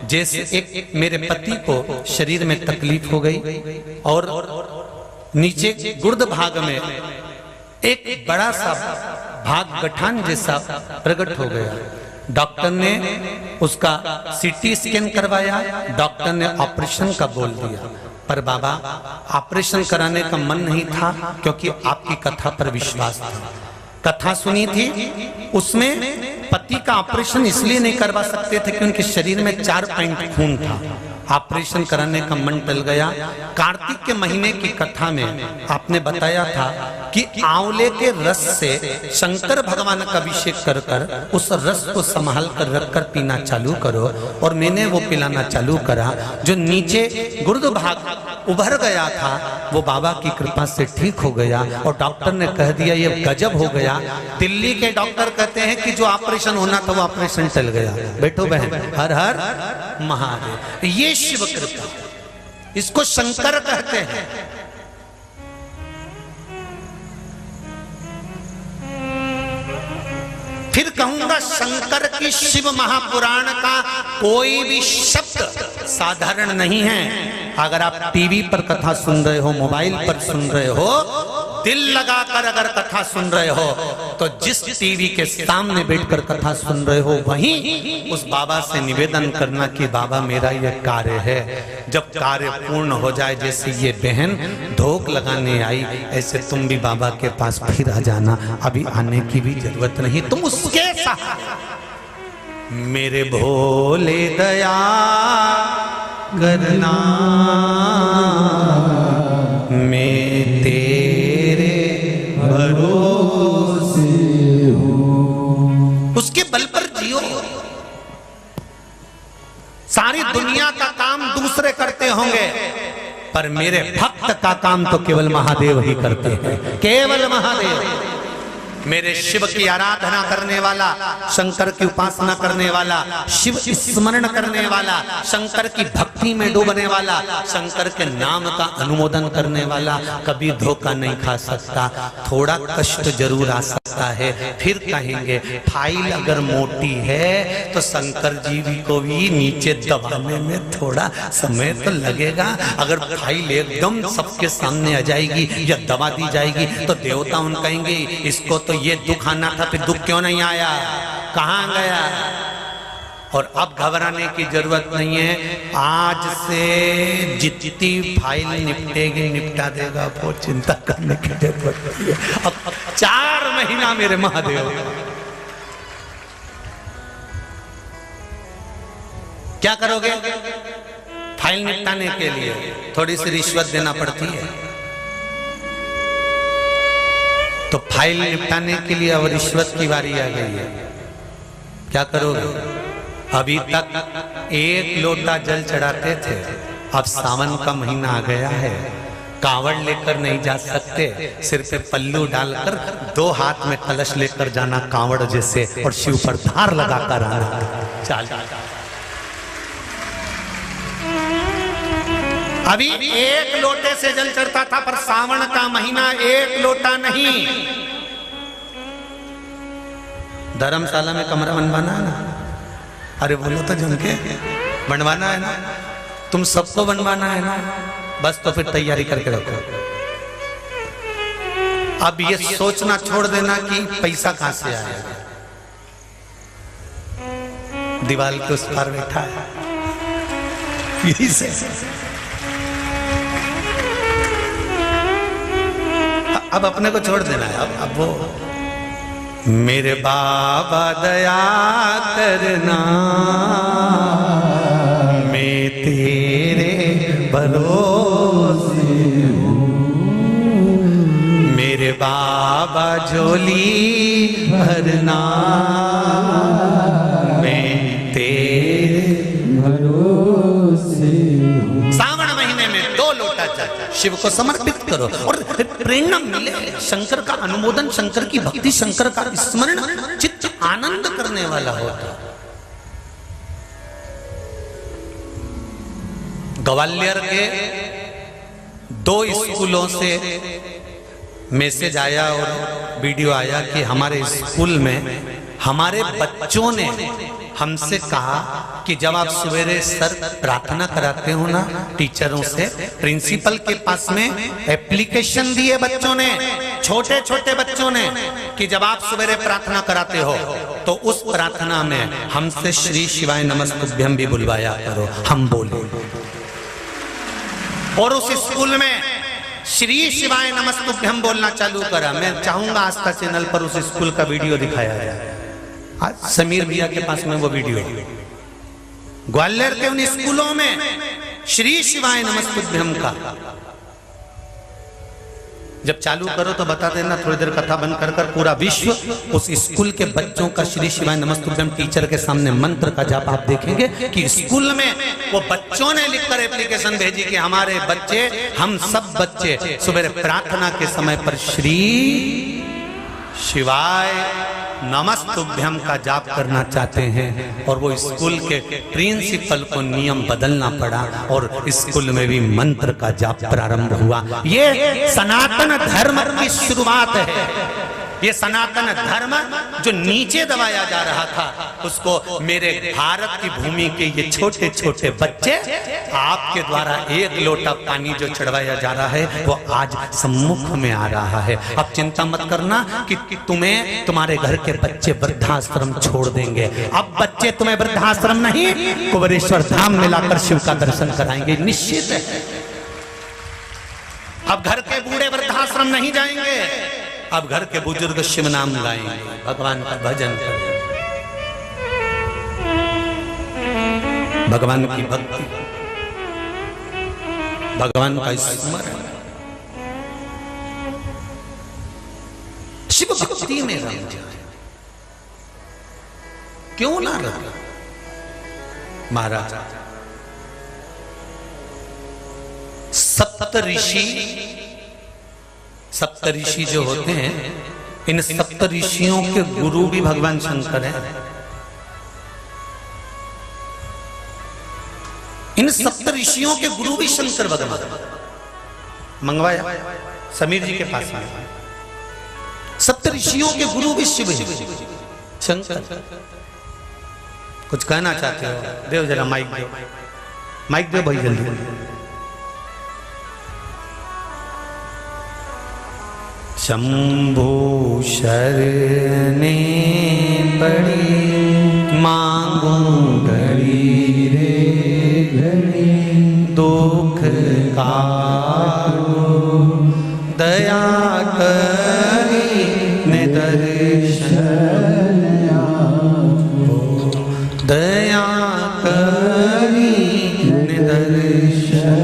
जैसे एक मेरे पति को शरीर में तकलीफ हो गई और नीचे गुर्द भाग में एक बड़ा सा भाग गठान जैसा प्रकट हो गया। डॉक्टर ने उसका सीटी स्कैन करवाया, डॉक्टर ने ऑपरेशन का बोल दिया, पर बाबा ऑपरेशन कराने का मन नहीं था क्योंकि आपकी कथा पर विश्वास था। कथा सुनी थी, उसमें पति का ऑपरेशन इसलिए नहीं करवा सकते थे कि उनके शरीर में 4 पॉइंट खून था। ऑपरेशन कराने का मन टल गया। कार्तिक के महीने की कथा में आपने बताया था कि आंवले के रस से शंकर भगवान का अभिषेक कर कर उस रस को संभाल कर रखकर पीना चालू करो, और मैंने वो पिलाना चालू करा। जो नीचे गुर्द भाग उभर गया था वो बाबा की कृपा से ठीक हो गया और डॉक्टर ने कह दिया ये गजब हो गया। दिल्ली के डॉक्टर कहते हैं कि जो ऑपरेशन होना था वो ऑपरेशन टल गया। बैठो बहन, हर हर महादेव। ये शिव कृपा, इसको शंकर कहते हैं। फिर कहूंगा, शंकर की शिव महापुराण का कोई भी शब्द साधारण नहीं है। अगर आप टीवी पर कथा सुन रहे हो, मोबाइल पर सुन रहे हो, दिल लगाकर अगर कथा सुन रहे हो, तो जिस टीवी के सामने बैठकर कथा सुन रहे हो वहीं उस बाबा से निवेदन करना कि बाबा मेरा यह कार्य है। जब कार्य पूर्ण हो जाए, जैसे ये बहन धोख लगाने आई, ऐसे तुम भी बाबा के पास फिर आ जाना। अभी आने की भी जरूरत नहीं, तुम उसके साथ मेरे भोले दया करना, मैं तेरे भरोसे हूँ। उसके बल पर जियो। सारी दुनिया का काम दूसरे करते होंगे, पर मेरे भक्त का काम तो केवल महादेव ही करते हैं, केवल महादेव। मेरे शिव की आराधना करने वाला, शंकर की उपासना करने वाला, शिव स्मरण करने वाला, शंकर की भक्ति में डूबने वाला, शंकर के नाम का अनुमोदन करने वाला कभी धोखा नहीं खा सकता। थोड़ा कष्ट जरूर आ सकता है, फिर कहेंगे फाइल अगर मोटी है तो शंकर जी को भी नीचे दबाने में थोड़ा समय तो लगेगा। अगर फाइल एकदम सबके सामने आ जाएगी या दबा दी जाएगी तो देवता उन कहेंगे इसको तो ये दुख आना था, फिर दुख क्यों नहीं आया, कहां गया। और अब घबराने की जरूरत नहीं है, आज से जितनी फाइल निपटेगी निपटा देगा, वो चिंता करने की जरूरत नहीं है। अब 4 महीना मेरे महादेव क्या करोगे? फाइल निपटाने के लिए थोड़ी सी रिश्वत देना पड़ती है, तो फाइल निपटाने के लिए अब रिश्वत की बारी आ गई है। क्या करोगे? अभी तक 1 लोटा जल चढ़ाते थे, अब सावन का महीना आ गया है, कांवड़ लेकर नहीं जा सकते, सिर पे पल्लू डालकर 2 हाथ में कलश लेकर जाना कांवड़ जैसे, और शिव पर धार लगाकर आना। चल अभी 1 लोटे से जल चढ़ता था, पर सावन का महीना 1 लोटा नहीं। धर्मशाला में कमरा बनवाना है ना, अरे बोलो तो जम के बनवाना है ना, तुम सबको बनवाना है ना, बस तो फिर तैयारी करके रखो। अब ये सोचना छोड़ देना कि पैसा कहां से आएगा, दीवार के उस पार बैठा है, यही से अब अपने को छोड़ देना है। अब वो मेरे बाबा दया करना, मैं तेरे भरोसे हूँ, मेरे बाबा झोली भरना, मैं तेरे भरोसे हूँ। सावन महीने में 2 लोटा जल शिव को समर्पित करो और प्रेरणा मिले, शंकर का अनुमोदन, शंकर की भक्ति, शंकर का स्मरण चित्त आनंद करने वाला होता। ग्वालियर के 2 स्कूलों से मैसेज आया और वीडियो आया कि हमारे स्कूल में हमारे बच्चों ने हमसे कहा कि जब आप सवेरे सर प्रार्थना कराते हो ना टीचरों से, प्रिंसिपल के पास में एप्लीकेशन दिए बच्चों ने, छोटे छोटे बच्चों ने, कि जब आप सवेरे प्रार्थना कराते हो तो उस प्रार्थना में हमसे श्री शिवाय नमस्तुभ्यम भी बुलवाया करो, हम बोले। और उस स्कूल में श्री शिवाय नमस्तुभ्यम बोलना चालू करा। मैं चाहूंगा आस्था चैनल पर उस स्कूल का वीडियो दिखाया जाए। आज समीर भैया के पास में वो वीडियो, ग्वालियर के उन स्कूलों में श्री शिवाय नमस्तुभ्यम का जब चालू करो तो बता देना, थोड़ी देर कथा बंद कर कर पूरा विश्व उस स्कूल के बच्चों का श्री शिवाय नमस्तुभ्यम टीचर के सामने मंत्र का जाप आप देखेंगे कि स्कूल में वो बच्चों ने लिखकर एप्लीकेशन भेजी कि हमारे बच्चे, हम सब बच्चे सुबह प्रार्थना के समय पर श्री शिवाय नमस्तुभ्यम का जाप करना चाहते हैं। और वो स्कूल के प्रिंसिपल को नियम बदलना पड़ा और स्कूल में भी मंत्र का जाप प्रारंभ हुआ। ये सनातन धर्म की शुरुआत है। ये सनातन धर्म जो नीचे दबाया जा रहा था, उसको मेरे भारत की भूमि के ये छोटे छोटे बच्चे आपके द्वारा 1 लोटा पानी जो चढ़वाया जा रहा है वो आज सम्मुख में आ रहा है। अब चिंता मत करना कि तुम्हें तुम्हारे घर के बच्चे वृद्धाश्रम छोड़ देंगे। अब बच्चे तुम्हें वृद्धाश्रम नहीं, कुबेरेश्वर धाम में लाकर शिव का दर्शन कराएंगे, निश्चित है। अब घर के बूढ़े वृद्धाश्रम नहीं जाएंगे, अब घर के बुजुर्ग शिव नाम गाएंगे, भगवान का भजन करेंगे, भगवान की भक्ति, भगवान का स्मरण, शिव भक्ति में रंग जाए। क्यों ना रंग महाराज। सप्तऋषि जो होते हैं इन सप्त ऋषियों के गुरु भी भगवान शंकर हैं। इन सप्त ऋषियों के गुरु भी शंकर भगवान। मंगवाया समीर जी के पास आया। सप्त ऋषियों के गुरु भी शिव हैं, शंकर। कुछ कहना चाहते हो? देव जरा माइक दो, माइक दो भाई जल्दी। शंभु शरणे पड़ी मांगू घड़ी रे घड़ी, दुख कारो दया करी निदर्शन, दया करी निदर्शन।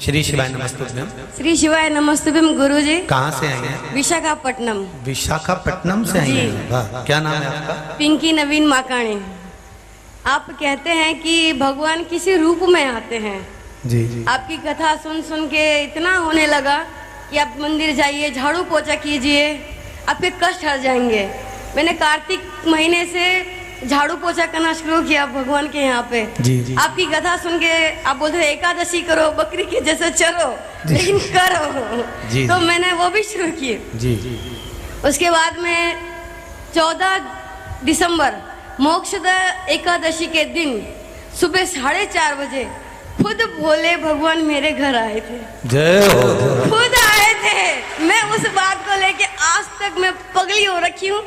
श्री शिवाय नमस्तुभ्यम। श्री शिवाय नमस्तुभ्यम गुरुजी। कहाँ से आए हैं? विशाखापट्टनम। विशाखापट्टनम से आई हैं। वाह, क्या नाम है आपका? पिंकी नवीन माकाणी। आप कहते हैं कि भगवान किसी रूप में आते हैं। जी जी। आपकी कथा सुन सुन के इतना होने लगा कि आप मंदिर जाइए, झाड़ू पोछा कीजिए, आपके कष्ट हट जाएंगे। मैंने कार्तिक महीने से झाड़ू पोछा करना शुरू किया भगवान के यहाँ पे। जी जी। आपकी कथा सुन के आप बोलते थे एकादशी करो, बकरी के जैसे चरो, लेकिन करो। जी। तो मैंने वो भी शुरू किए। जी। उसके बाद में 14 दिसंबर मोक्षदा एकादशी के दिन सुबह 4:30 बजे खुद भोले भगवान मेरे घर आए थे। जय हो। खुद आए थे। मैं उस बात को लेके आज तक मैं पगली हो रखी हूँ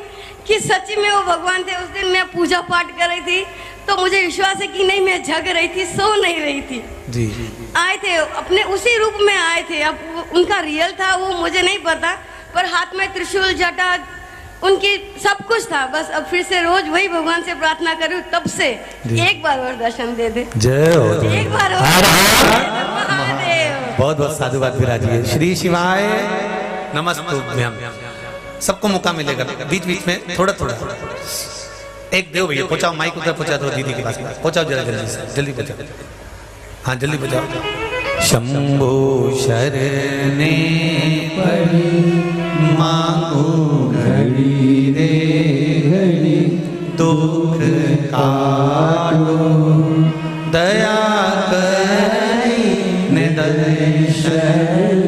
कि सच्ची में वो भगवान थे। उस दिन मैं पूजा पाठ कर रही थी तो मुझे विश्वास है कि नहीं, मैं जग रही थी, सो नहीं रही थी। जी। आए थे अपने उसी रूप में आए थे। अब उनका रियल था वो मुझे नहीं पता, पर हाथ में त्रिशूल, जटा, उनकी सब कुछ था। बस अब फिर से रोज वही भगवान से प्रार्थना करूं, तब से एक बार और दर्शन दे दे। जय हो। एक बार और महादेव। बहुत बहुत साधुवाद विराजिए। श्री शिवाय नमस्तुभ्यम। सबको मौका मिलेगा, बीच बीच में थोड़ा थोड़ा। एक देव भैया पहुंचाओ, माइक उधर पहुंचा दो दीदी के पास। पहुंचाओ जरा जल्दी से, जल्दी पहुंचाओ। हाँ जल्दी पहुंचाओ। शंभु शरणे पड़ी मांगू घड़ी रे घड़ी, दुख काटो दया करी निदर्शन।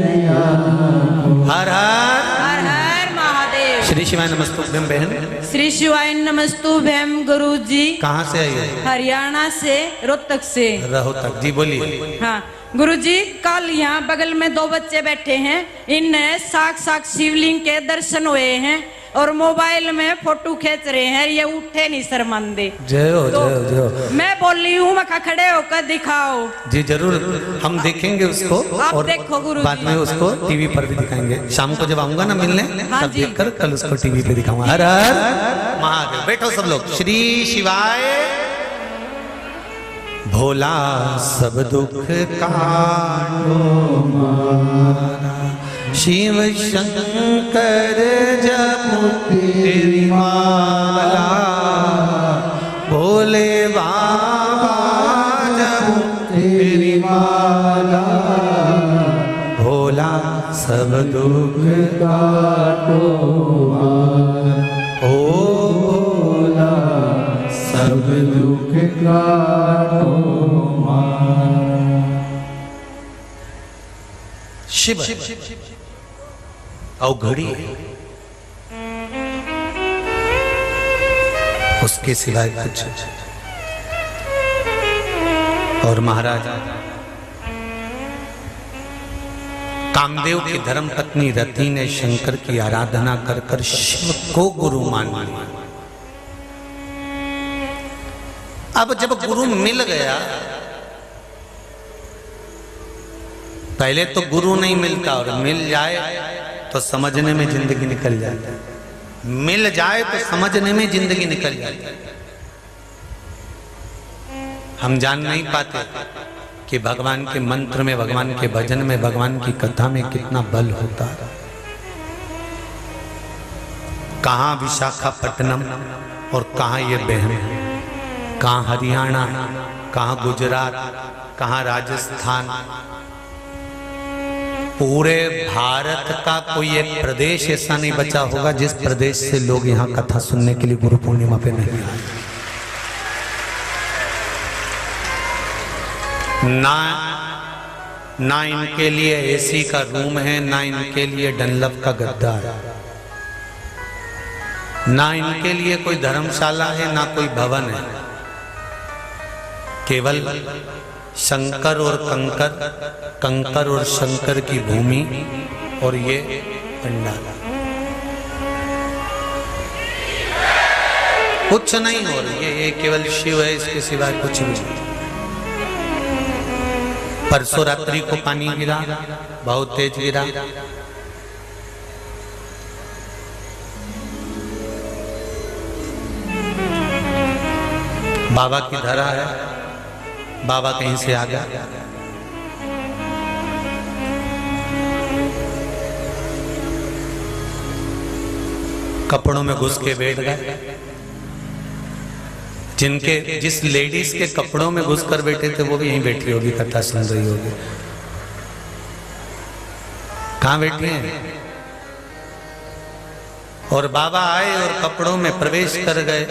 हर हर हर महादेव। श्री शिवाय नमस्तुभ्यम बहन। श्री शिवाय नमस्तुभ्यम गुरुजी। कहाँ से आई है? हरियाणा से, रोहतक से। रोहतक। जी बोलिए। हाँ गुरुजी, कल यहाँ बगल में 2 बच्चे बैठे हैं, इन्हें साक्षात शिवलिंग के दर्शन हुए हैं और मोबाइल में फोटो खींच रहे हैं, ये उठे नहीं शर्मांदे। जय हो तो जय हो जय हो। मैं बोल रही हूँ मखा खड़े होकर दिखाओ। जी जरूर, हम देखेंगे उसको। आप और देखो गुरुजी। बाद में उसको टीवी पर भी दिखाएंगे। शाम को जब आऊंगा ना मिलने, हाँ तब जी। देखकर कल उसको टीवी पे दिखाऊंगा। हर हर महादेव। बैठो सब लोग। श्री शिवाय। भोला सब दुख काटो मारा, शिव शंकर जपो तेरी माला, भोले बाबा जपो तेरी माला, भोला सब दुख काटो मारा, ओ भोला सब दुख काटो मारा। शिव अवघड़ी, उसके सिवाय कुछ। और महाराज कामदेव की धर्म पत्नी रति ने शंकर की आराधना कर कर शिव को गुरु मान लिया। अब जब गुरु मिल गया, पहले तो गुरु नहीं मिलता, और मिल जाए तो समझने में जिंदगी निकल जाती है। मिल जाए तो समझने में जिंदगी निकल जाती है। हम जान नहीं पाते कि भगवान के मंत्र में, भगवान के भजन में, भगवान की कथा में कितना बल होता है। कहाँ विशाखापट्टनम और कहाँ ये बहन, कहाँ हरियाणा, कहाँ गुजरात, कहाँ राजस्थान, पूरे भारत का कोई एक प्रदेश ऐसा नहीं बचा होगा जिस प्रदेश से लोग यहाँ कथा सुनने के लिए गुरु पूर्णिमा पे नहीं आए। ना इनके लिए एसी का रूम है, ना इनके लिए डनलप का गद्दा है, ना इनके लिए कोई धर्मशाला है, ना कोई भवन है। केवल शंकर और कंकर, कंकर और शंकर की भूमि और ये पंडाल, कुछ नहीं हो रही है। ये केवल शिव है, इसके सिवाय कुछ नहीं। परसों रात्रि को पानी गिरा, बहुत तेज गिरा। बाबा की धरा है, बाबा कहीं से आ गया। कपड़ों में घुस के बैठ गए। जिस लेडीज के कपड़ों में घुसकर बैठे थे वो भी यहीं बैठी होगी, कथा सुन रही होगी। कहां बैठी हैं? और बाबा आए और कपड़ों में प्रवेश कर गए।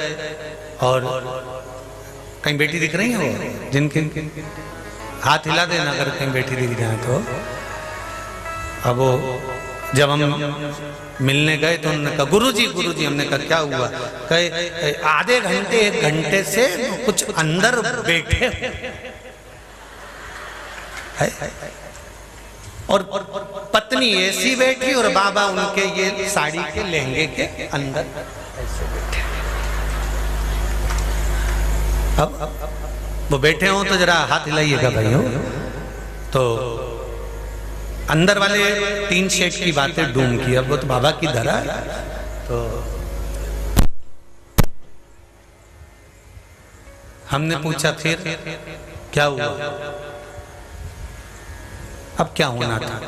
और कहीं बेटी दिख रही है वो, जिनके हाथ हिला देना अगर कहीं बेटी दिख जाए तो। अब वो जब हम मिलने गए तो उन्होंने कहा गुरुजी गुरुजी। हमने कहा क्या हुआ? कहे आधे घंटे 1 घंटे से कुछ अंदर बैठे है। और पत्नी ऐसी बैठी और बाबा उनके ये साड़ी के लहंगे के अंदर ऐसे बैठे। अब वो बैठे हो तो जरा हाथ हिलाइएगा भाई हो। तो अंदर वाले 3 सेट की बातें डूम की। अब वो तो बाबा की धरा है। तो हमने पूछा फिर क्या हुआ? अब क्या होना था?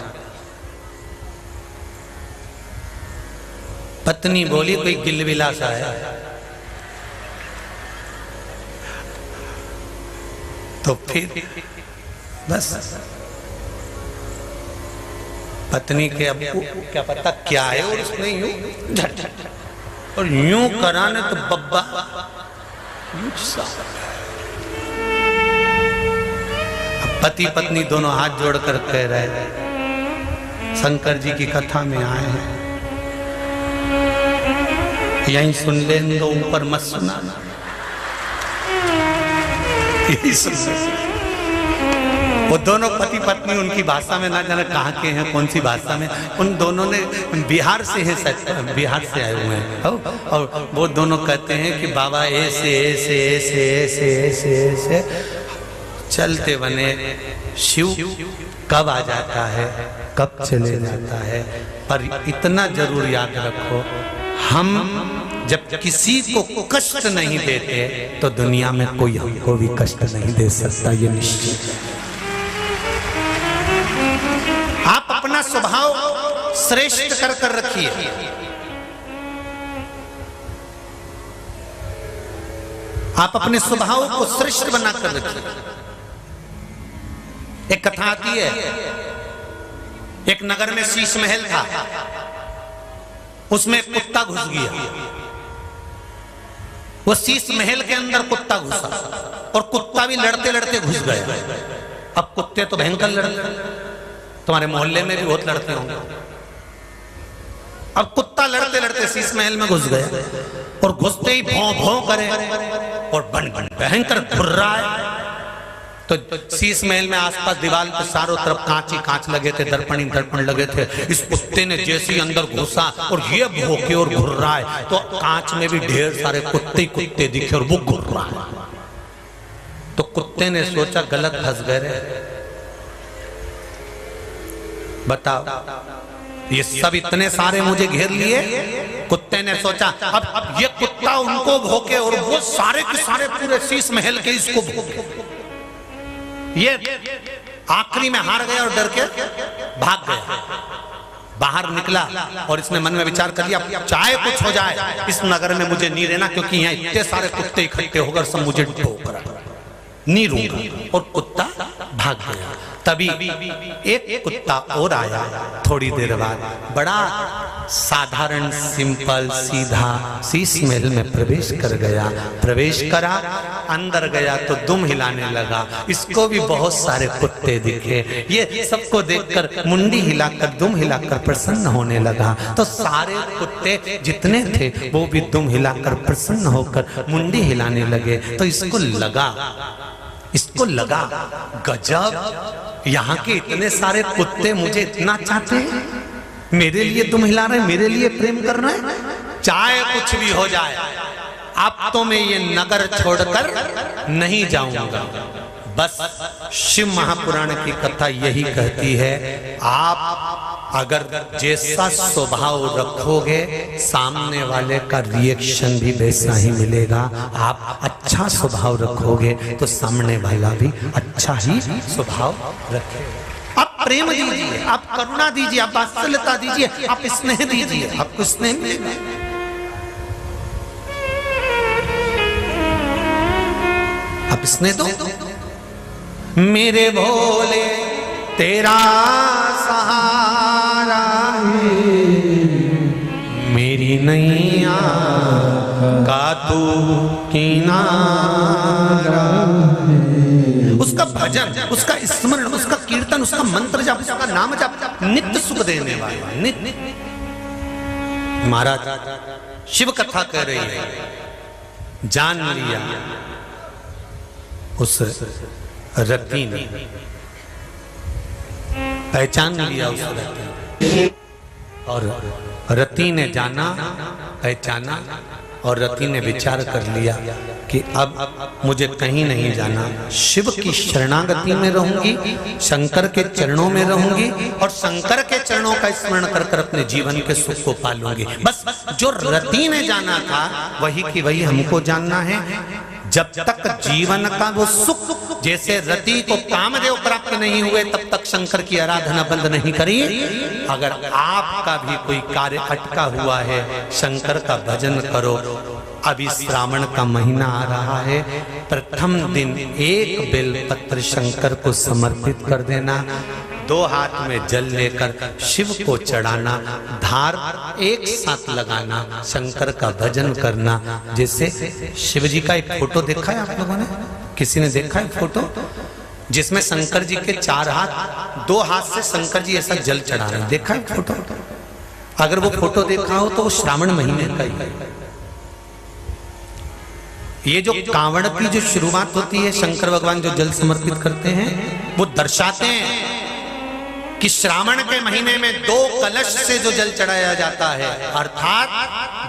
पत्नी बोली कोई गिलविला सा है। तो फिर बस पत्नी के अब क्या पता क्या है, और उसने यूं झट और यूं कराने तो बब्बा पति पत्नी दोनों हाथ जोड़कर कह रहे शंकर जी की कथा में आए हैं, यहीं सुन लें तो ऊपर मत सुनाना। यही सुन। वो दोनों पति पत्नी उनकी भाषा में ना जाने कहाँ के हैं, कौन सी भाषा में। उन दोनों ने बिहार से हैं, बिहार से आए हुए हैं। और वो दोनों कहते हैं कि बाबा ऐसे ऐसे ऐसे ऐसे ऐसे ऐसे चलते बने। शिव कब आ जाता है, कब चले जाता है। पर इतना जरूर याद रखो, हम जब किसी को कष्ट नहीं देते तो दुनिया में कोई हमको भी कष्ट नहीं दे सकता, ये निश्चित है। आप अपना स्वभाव श्रेष्ठ कर रखिए। आप अपने स्वभाव को श्रेष्ठ बनाकर रखिए। एक कथा आती है, एक नगर में शीश महल था, उसमें कुत्ता घुस गया। वो शीश महल के अंदर कुत्ता घुसा और कुत्ता भी लड़ते लड़ते घुस गया। अब कुत्ते तो भयंकर लड़ते, तुम्हारे मोहल्ले में भी बहुत लड़ते होंगे। अब कुत्ता लड़ते लड़ते शीश महल में घुस गया और घुसते ही भौं भौं करे और बन भयंकर घुर रहा है। तो शीश महल में आसपास दीवार पे चारों तरफ कांच ही कांच लगे थे, दर्पण ही दर्पण लगे थे। इस कुत्ते ने जैसे ही अंदर घुसा और ये भौंके और घुर रहा है, तो कांच में भी ढेर सारे कुत्ते कुत्ते दिखे और वो घुर रहा है। तो कुत्ते ने सोचा गलत फंस गए, बताओ ये सब इतने सारे मुझे घेर लिए। कुत्ते ने सोचा अब ये कुत्ता उनको भौंके और वो सारे के सारे पूरे शीश महल के इसको भौंके। ये आखिरी में हार गया और डर के भाग गया। बाहर निकला और इसने मन में विचार कर लिया चाहे कुछ हो जाए इस नगर में मुझे नहीं रहना, क्योंकि यहाँ इतने सारे कुत्ते इकट्ठे होकर सब मुझे ठोक रहा, नहीं रूंगा। और कुत्ता भाग गया। तभी एक कुत्ता और आया थोड़ी देर बाद, बड़ा साधारण सिंपल सीधा शीश महल में प्रवेश कर गया। प्रवेश करा, अंदर गया तो दुम हिलाने लगा। इसको भी बहुत सारे कुत्ते दिखे, ये सबको देखकर मुंडी हिलाकर दुम हिलाकर प्रसन्न होने लगा। तो सारे कुत्ते जितने थे वो भी दुम हिलाकर प्रसन्न होकर मुंडी हिलाने लगे। तो इसको लगा गजब, यहाँ के इतने सारे कुत्ते मुझे इतना चाहते हैं, मेरे लिए तुम हिला रहे, मेरे लिए प्रेम कर रहे हैं, चाहे कुछ भी हो जाए अब तो मैं ये नगर छोड़कर नहीं जाऊंगा। बस शिव महापुराण की कथा यही कहती है, आप अगर जैसा स्वभाव रखोगे सामने वाले का रिएक्शन भी वैसा ही मिलेगा। आप अच्छा स्वभाव रखोगे तो सामने वाला भी अच्छा ही स्वभाव रखेगा। आप प्रेम दीजिए, आप करुणा दीजिए, आप वात्सल्यता दीजिए, आप स्नेह दीजिए, आपको स्नेह मिलेगा। आप स्नेह दो। मेरे भोले तेरा सहारा है, मेरी नैया का तू किनारा है। उसका भजन, उसका स्मरण, उसका कीर्तन, उसका मंत्र जप, उसका नाम जप नित्य सुख देने वाला। नित्य महाराज शिव कथा कह रही है, जान लिया उस रति ने, पहचान लिया उस रति, और रति ने जाना, पहचाना, और रति ने विचार कर लिया कि अब मुझे कहीं नहीं जाना, शिव की शरणागति में रहूंगी, शंकर के चरणों में रहूंगी, और शंकर के चरणों का स्मरण कर कर अपने जीवन के सुख को पालूंगी। बस जो रति ने जाना था वही की वही हमको जानना है। जब तक जीवन का वो सुख, जैसे रति को कामदेव प्राप्त नहीं हुए तब तक शंकर की आराधना बंद नहीं करी। अगर आपका भी कोई कार्य अटका हुआ है, शंकर का भजन करो। अभी श्रावण का महीना आ रहा है, प्रथम दिन एक बेलपत्र शंकर को समर्पित कर देना, 2 हाथ में जल लेकर शिव को चढ़ाना, धार एक साथ लगाना, शंकर का भजन करना। जैसे शिव जी का एक फोटो देखा है आप लोगों ने? किसी ने देखा है फोटो जिसमें शंकर जी के 4 हाथ, 2 हाथ से शंकर जी ऐसा जल चढ़ा रहे हैं? देखा है फोटो? अगर वो फोटो देखा हो तो वो श्रावण महीने का ही है। ये जो कांवड़ की जो शुरुआत होती है, शंकर भगवान जो जल समर्पित करते हैं वो दर्शाते हैं कि श्रावण के महीने में 2 कलश से जो जल चढ़ाया जाता है, अर्थात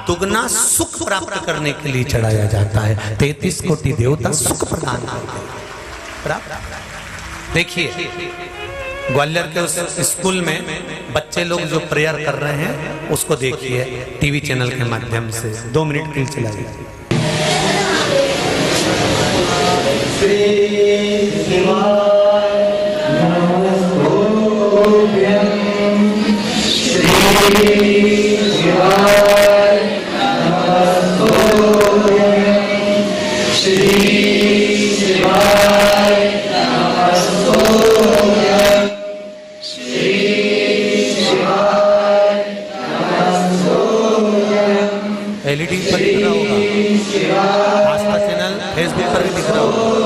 दुगना सुख प्राप्त करने के लिए चढ़ाया जाता है। 33 कोटि देवता सुख प्रदान करते हैं। देखिए ग्वालियर के उस स्कूल में बच्चे लोग जो प्रेयर कर रहे हैं उसको देखिए टीवी चैनल के माध्यम से, 2 मिनट के लिए चलाइए। एलईडी पर दिख रहा होगा, आस्था चैनल फेसबुक पर भी दिख रहा होगा।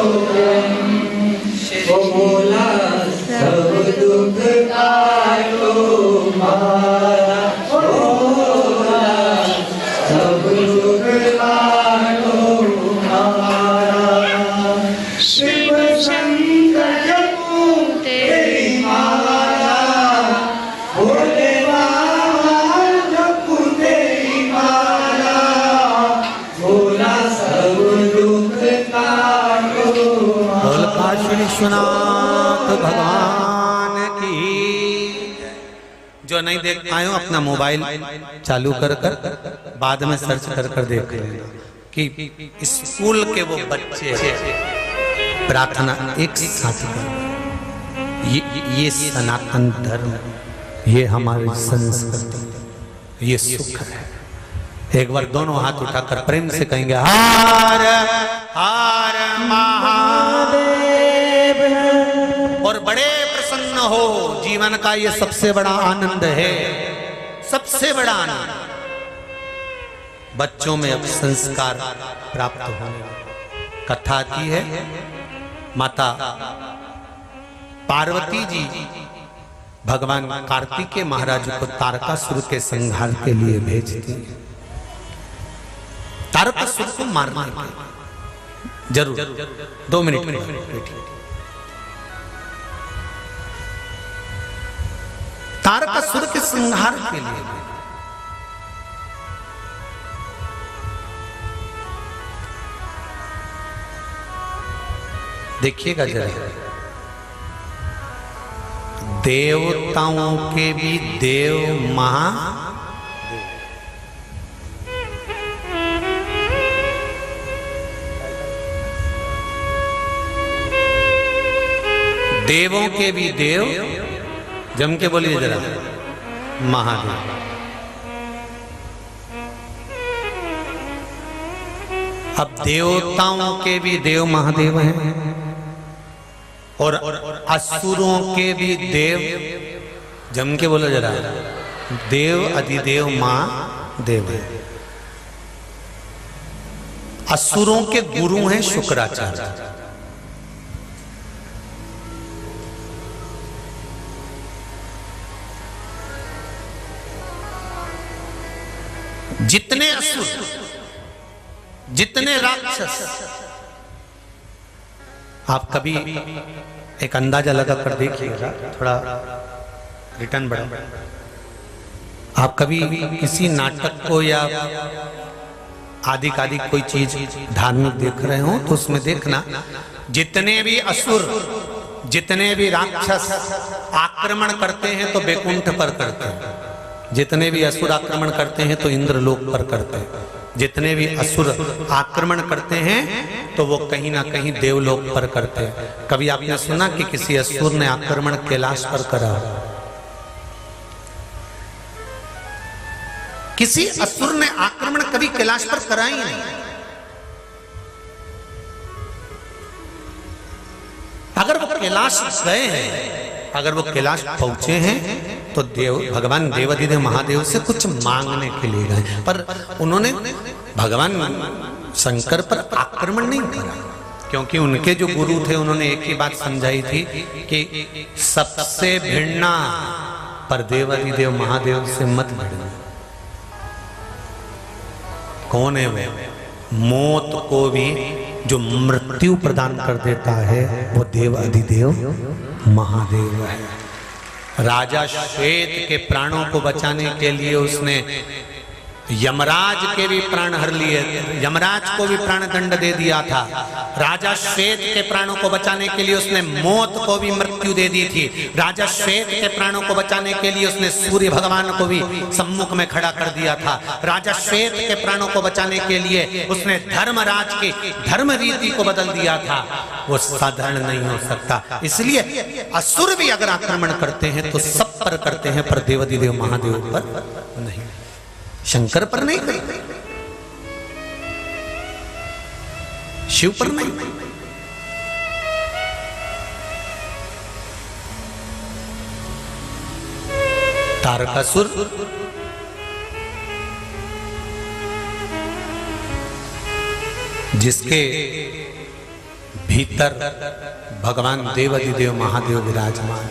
विश्वनाथ भगवान की। जो नहीं देख पाए हो अपना मोबाइल चालू कर कर बाद में सर्च कर कर देख लेना कि स्कूल के वो बच्चे प्रार्थना एक साथ कर। ये सनातन धर्म, ये हमारी संस्कृति, ये सुख है। एक बार दोनों हाथ उठाकर प्रेम से कहेंगे हर हर महादेव, और हो, जीवन का ये सबसे बड़ा आनंद है, सबसे बड़ा आनंद। बच्चों में अब संस्कार प्राप्त हो। कथा की है, माता पार्वती जी भगवान कार्तिकेय महाराज को तारकासुर के संहार के लिए भेजती हैं। तारकासुर को मारने के जरूर 2 मिनट बैठिए। तारकासुर के संहार के लिए देखिएगा जरा, देवताओं के भी देव देवों के भी देव, जम के बोलिए जरा, महादेव। अब देवताओं के भी देव महादेव हैं और असुरों के भी देव, जम के बोलो जरा, देव अधिदेव महादेव है। असुरों के गुरु हैं शुक्राचार्य। जितने असुर, जितने राक्षस, आप कभी एक अंदाजा लगा कर देखिएगा, थोड़ा रिटर्न बढ़ा। आप कभी किसी नाटक को या आदि कोई चीज धार्मिक देख रहे हो तो उसमें देखना, जितने भी असुर, जितने भी राक्षस आक्रमण करते हैं तो बैकुंठ पर करते हैं, जितने भी असुर आक्रमण करते हैं तो इंद्रलोक पर करते हैं, जितने भी असुर आक्रमण करते हैं तो वो कहीं ना कहीं देवलोक पर करते हैं। कभी आपने सुना कि किसी असुर ने आक्रमण कैलाश पर करा? किसी असुर ने आक्रमण कभी कैलाश पर करा ही नहीं। अगर वो कैलाश गए हैं, अगर वो कैलाश पहुंचे हैं तो भगवान देवाधिदेव महादेव से कुछ मांगने के लिए गए, पर उन्होंने भगवान शंकर पर आक्रमण नहीं करा, क्योंकि उनके जो गुरु थे उन्होंने एक ही बात समझाई थी कि सबसे भिड़ना, पर देवाधिदेव महादेव से मत भिड़ना। कौन है वो? मौत को भी जो मृत्यु प्रदान कर देता है वो देवाधिदेव महादेव है। राजा श्वेत के प्राणों को बचाने के लिए उसने यमराज के भी प्राण हर लिए, यमराज को भी प्राण दंड दे दिया था। राजा श्वेत के प्राणों को बचाने के लिए उसने मौत को भी मृत्यु दे दी थी। राजा श्वेत के प्राणों को बचाने के लिए उसने सूर्य भगवान को भी सम्मुख में खड़ा कर दिया था। राजा श्वेत के प्राणों को बचाने के लिए उसने धर्मराज की धर्म रीति को बदल दिया था। वो साधारण नहीं हो सकता, इसलिए असुर भी अगर आक्रमण करते हैं तो सब पर करते हैं, पर देवाधिदेव महादेव पर नहीं, शंकर पर नहीं करते, शिव पर नहीं। तारकासुर जिसके भीतर भगवान देवाधिदेव महादेव विराजमान,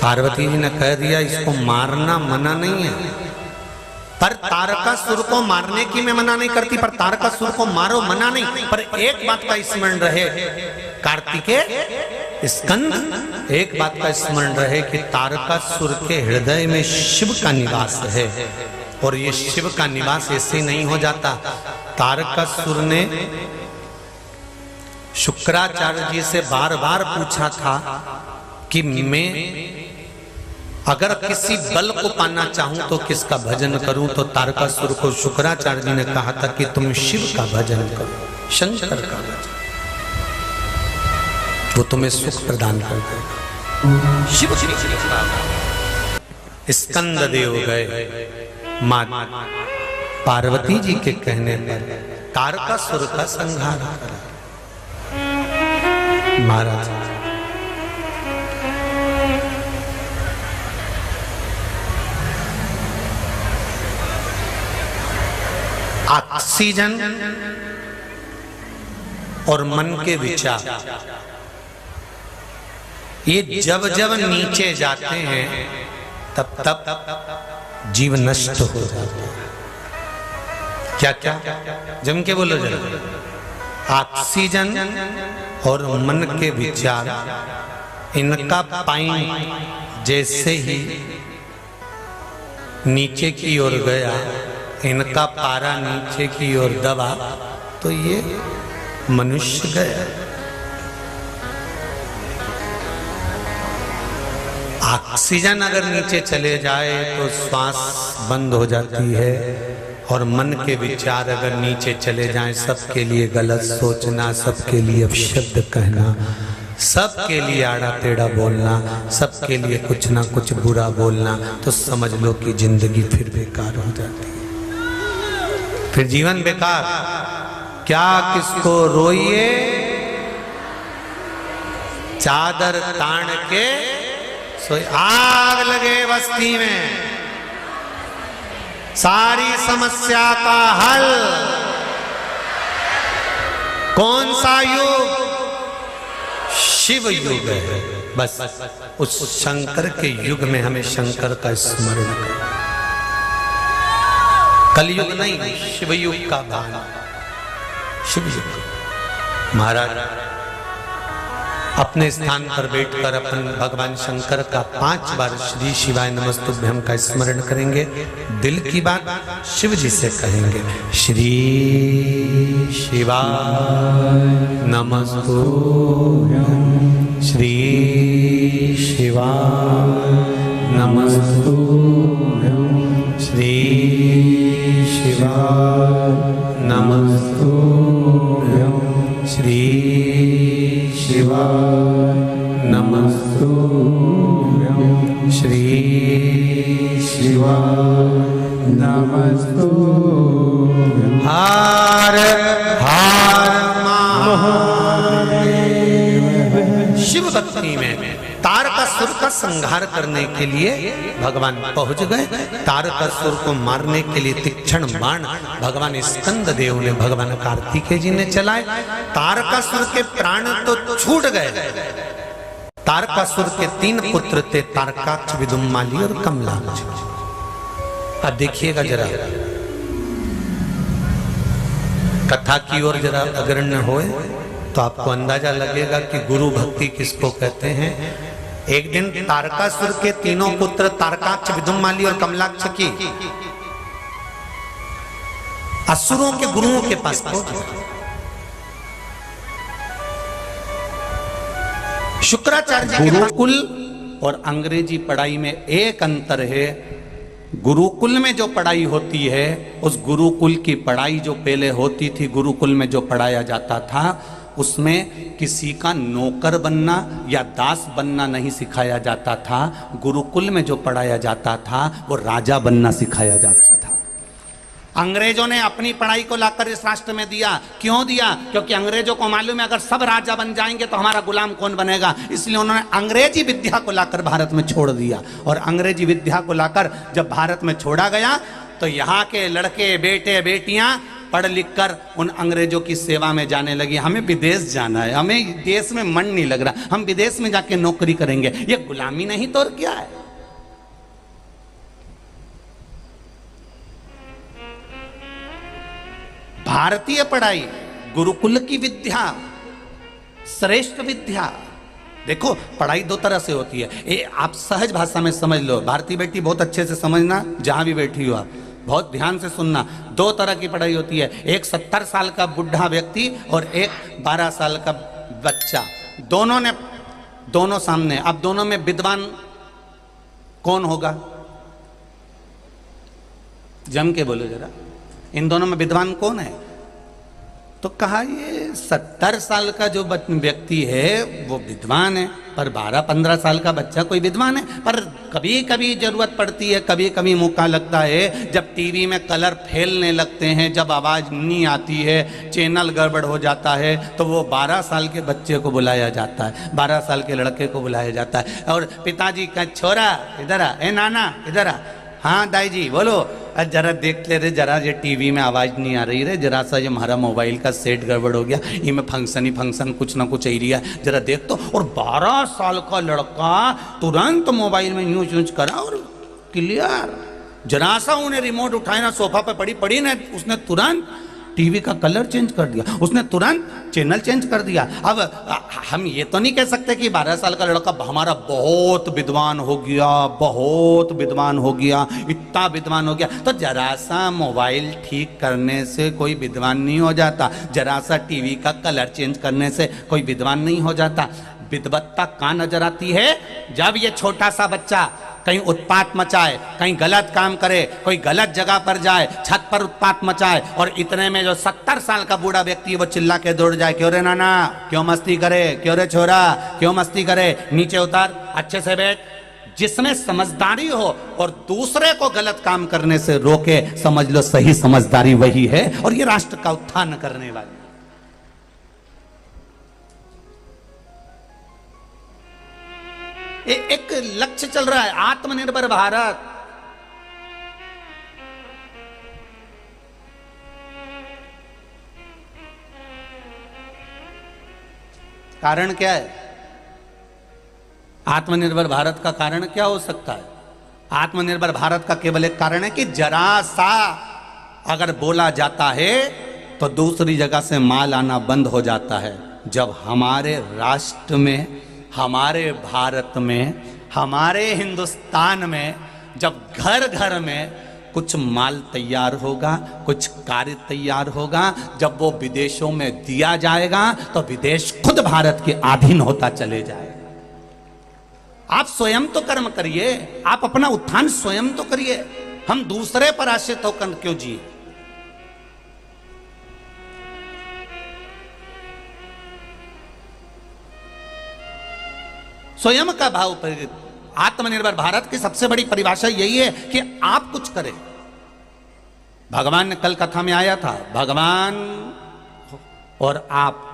पार्वती जी ने कह दिया इसको मारना मना नहीं है, पर तारकासुर को मारने की मैं मना नहीं करती, पर तारकासुर को मारो मना नहीं। पर एक बात का स्मरण रहे, कार्तिकेय स्कंद, एक बात का स्मरण रहे कि तारकासुर के हृदय में शिव का निवास है, और ये शिव का निवास ऐसे नहीं हो जाता। तारकासुर ने शुक्राचार्य जी से बार बार पूछा था कि मैं अगर किसी बल को पाना चाहूं तो किसका भजन करूं, तो तारकासुर को शुक्राचार्य जी ने कहा था कि तुम शिव का भजन करो, शंकर का भजन, वो तुम्हें सुख प्रदान कर देगा। शिव स्कंद देव गए, मां पार्वती जी के कहने पर तारकासुर का संहार करा। महाराज ऑक्सीजन और मन के विचार ये जब जब नीचे जाते हैं तब तब जीव नष्ट हो जाता है। क्या क्या जम के बोलो जरा। ऑक्सीजन और मन के विचार इनका पॉइंट जैसे ही नीचे की ओर गया, इनका पारा नीचे की ओर दबा तो ये मनुष्य गया। ऑक्सीजन अगर नीचे चले जाए तो श्वास बंद हो जाती है, और मन के विचार अगर नीचे चले जाएं, सबके लिए गलत सोचना, सबके लिए अपशब्द कहना, सबके लिए आड़ा टेढ़ा बोलना, सबके लिए कुछ ना कुछ बुरा बोलना, तो समझ लो कि जिंदगी फिर बेकार हो जाती है, फिर जीवन बेकार। क्या किसको रोइए, चादर तान के सोई, आग लगे बस्ती में, सारी समस्या का हल। कौन सा युग? शिव युग है। बस उस शंकर के युग में हमें शंकर का स्मरण करें। कलयुग नहीं, शिव युग का भान, शिव युग। महाराज अपने स्थान पर बैठकर अपन भगवान शंकर का 5 बार श्री शिवाय नमस्तुभ्यं का स्मरण करेंगे। दिल की बात शिव जी से कहेंगे, श्री शिवाय नमस्तुभ्यं, श्री शिवाय नमस्तुभ्यं, श्री शिवाय नमस्तुभ्यं, श्री शिवाय नमस्तुभ्यं, श्री शिवाय नमस्तुभ्यं। हर हर महादेव। शिव भक्ति में तारकासुर का संहार करने के लिए भगवान पहुंच गए। तारकासुर को मारने के लिए तीक्ष्ण बाण भगवान स्कंद देव ने, भगवान कार्तिकेय जी ने चलाए। तारकासुर के प्राण तो छूट गए। तारकासुर के 3 पुत्र थे, तारकाक्ष, विदुम्माली और कमलाक्ष। अब देखिएगा जरा, कथा की ओर जरा अग्रण्य होए तो आपको अंदाजा लगेगा कि गुरु भक्ति किसको कहते हैं। एक दिन तारकासुर के 3 पुत्र तारकाक्ष, विदुम्माली और कमलाक्ष की असुरों के गुरुओं के पास पहुंचे। शुक्राचार्य जी के गुरुकुल और अंग्रेजी पढ़ाई में एक अंतर है। गुरुकुल में जो पढ़ाई होती है, उस गुरुकुल की पढ़ाई जो पहले होती थी, गुरुकुल में जो पढ़ाया जाता था, उसमें किसी का नौकर बनना या दास बनना नहीं सिखाया जाता था। गुरुकुल में जो पढ़ाया जाता था वो राजा बनना सिखाया जाता था। अंग्रेजों ने अपनी पढ़ाई को लाकर इस राष्ट्र में दिया। क्यों दिया? क्योंकि अंग्रेजों को मालूम है अगर सब राजा बन जाएंगे तो हमारा गुलाम कौन बनेगा। इसलिए उन्होंने अंग्रेजी विद्या को लाकर भारत में छोड़ दिया। और अंग्रेजी विद्या को लाकर जब भारत में छोड़ा गया तो यहाँ के लड़के, बेटे, बेटियां पढ़ लिख कर उन अंग्रेजों की सेवा में जाने लगी। हमें विदेश जाना है, हमें देश में मन नहीं लग रहा, हम विदेश में जाके नौकरी करेंगे। ये गुलामी नहीं तो और क्या है। भारतीय पढ़ाई, गुरुकुल की विद्या श्रेष्ठ विद्या। देखो पढ़ाई 2 तरह से होती है। आप सहज भाषा में समझ लो, भारतीय बेटी बहुत अच्छे से समझना, जहां भी बैठी हो आप बहुत ध्यान से सुनना। 2 तरह की पढ़ाई होती है, एक 70 साल का बुढ़ा व्यक्ति और एक 12 साल का बच्चा। दोनों सामने। अब दोनों में विद्वान कौन होगा? जम के बोलो जरा, इन दोनों में विद्वान कौन है? तो कहा ये 70 साल का जो व्यक्ति है वो विद्वान है, पर 12-15 साल का बच्चा कोई विद्वान है। पर कभी कभी जरूरत पड़ती है, कभी कभी मौका लगता है, जब टीवी में कलर फैलने लगते हैं, जब आवाज़ नहीं आती है, चैनल गड़बड़ हो जाता है, तो वो 12 साल के बच्चे को बुलाया जाता है, 12 साल के लड़के को बुलाया जाता है। और पिताजी का छोरा इधर आ, ए नाना इधर आ, हाँ दाई जी बोलो, जरा देख ले रे, जरा ये टीवी में आवाज़ नहीं आ रही रे, जरा सा ये हमारा मोबाइल का सेट गड़बड़ हो गया, इनमें फंक्शन ही फंक्शन कुछ ना कुछ एरिया, जरा देख तो। और 12 साल का लड़का तुरंत मोबाइल में यूज यूज करा और क्लियर, जरा सा उन्हें रिमोट उठाए ना, सोफा पे पड़ी पड़ी ना, उसने तुरंत टीवी का कलर चेंज कर दिया, उसने तुरंत चैनल चेंज कर दिया। अब हम ये तो नहीं कह सकते कि 12 साल का लड़का हमारा बहुत विद्वान हो गया, बहुत विद्वान हो गया, इतना विद्वान हो गया। तो जरा सा मोबाइल ठीक करने से कोई विद्वान नहीं हो जाता, जरा सा टीवी का कलर चेंज करने से कोई विद्वान नहीं हो जाता। विद्वत्ता कहाँ नजर आती है? जब ये छोटा सा बच्चा कहीं उत्पात मचाए, कहीं गलत काम करे, कोई गलत जगह पर जाए, छत पर उत्पात मचाए, और इतने में जो 70 साल का बूढ़ा व्यक्ति है वो चिल्ला के दौड़ जाए, क्यों रे नाना, क्यों मस्ती करे, क्यों रे छोरा, क्यों मस्ती करे, नीचे उतर, अच्छे से बैठ। जिसमें समझदारी हो और दूसरे को गलत काम करने से रोके, समझ लो सही समझदारी वही है, और ये राष्ट्र का उत्थान करने वाली। एक लक्ष्य चल रहा है, आत्मनिर्भर भारत। कारण क्या है? आत्मनिर्भर भारत का कारण क्या हो सकता है? आत्मनिर्भर भारत का केवल एक कारण है कि जरा सा अगर बोला जाता है तो दूसरी जगह से माल आना बंद हो जाता है। जब हमारे राष्ट्र में, हमारे भारत में, हमारे हिंदुस्तान में जब घर घर में कुछ माल तैयार होगा, कुछ कार्य तैयार होगा, जब वो विदेशों में दिया जाएगा तो विदेश खुद भारत के अधीन होता चले जाएगा। आप स्वयं तो कर्म करिए, आप अपना उत्थान स्वयं तो करिए, हम दूसरे पर आश्रित होकर क्यों जिए? स्वयं का भाव प्रेरित। आत्मनिर्भर भारत की सबसे बड़ी परिभाषा यही है कि आप कुछ करें। भगवान ने कल कथा में आया था, भगवान और आप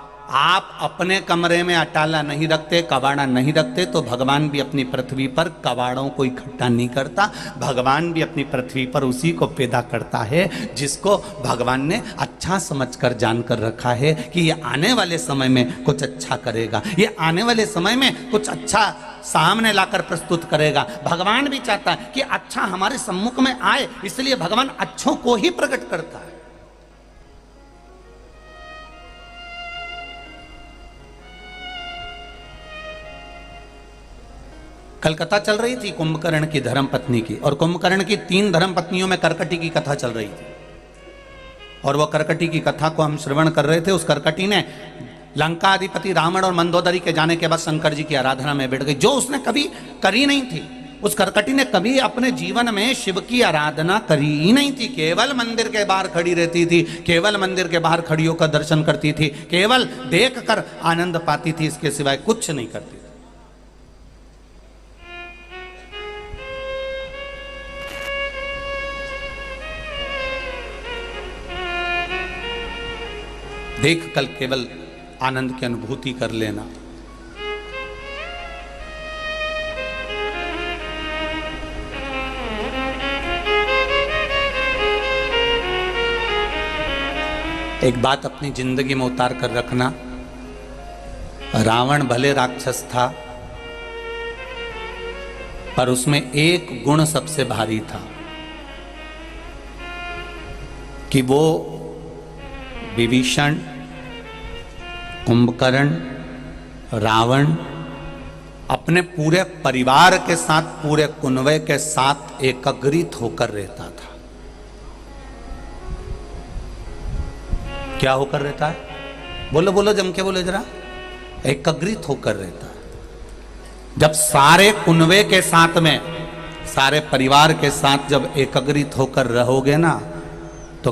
अपने कमरे में अटाला नहीं रखते, कबाड़ा नहीं रखते, तो भगवान भी अपनी पृथ्वी पर कबाड़ों को इकट्ठा नहीं करता। भगवान भी अपनी पृथ्वी पर उसी को पैदा करता है जिसको भगवान ने अच्छा समझकर जानकर रखा है कि ये आने वाले समय में कुछ अच्छा करेगा, ये आने वाले समय में कुछ अच्छा सामने लाकर प्रस्तुत करेगा। भगवान भी चाहता है कि अच्छा हमारे सम्मुख में आए, इसलिए भगवान अच्छों को ही प्रकट करता है। कल कथा चल रही थी कुंभकर्ण की धर्मपत्नी की, और कुंभकर्ण की 3 धर्मपत्नियों में करकटी की कथा चल रही थी, और वो करकटी की कथा को हम श्रवण कर रहे थे। उस करकटी ने लंका अधिपति रावण और मंदोदरी के जाने के बाद शंकर जी की आराधना में बैठ गई, जो उसने कभी करी नहीं थी। उस करकटी ने कभी अपने जीवन में शिव की आराधना करी ही नहीं थी, केवल मंदिर के बाहर खड़ी रहती थी, केवल मंदिर के बाहर खड़ी होकर दर्शन करती थी, केवल देख कर आनंद पाती थी, इसके सिवाय कुछ नहीं करती थी। देख कल केवल आनंद की अनुभूति कर लेना। एक बात अपनी जिंदगी में उतार कर रखना, रावण भले राक्षस था, पर उसमें एक गुण सबसे भारी था कि वो विभीषण, कुंभकर्ण, रावण अपने पूरे परिवार के साथ, पूरे कुनवे के साथ एकत्रित होकर रहता था। क्या होकर रहता है? बोलो बोलो, जम के बोलो जरा। एकत्रित होकर रहता है। जब सारे कुनवे के साथ में, सारे परिवार के साथ जब एकत्रित होकर रहोगे ना, तो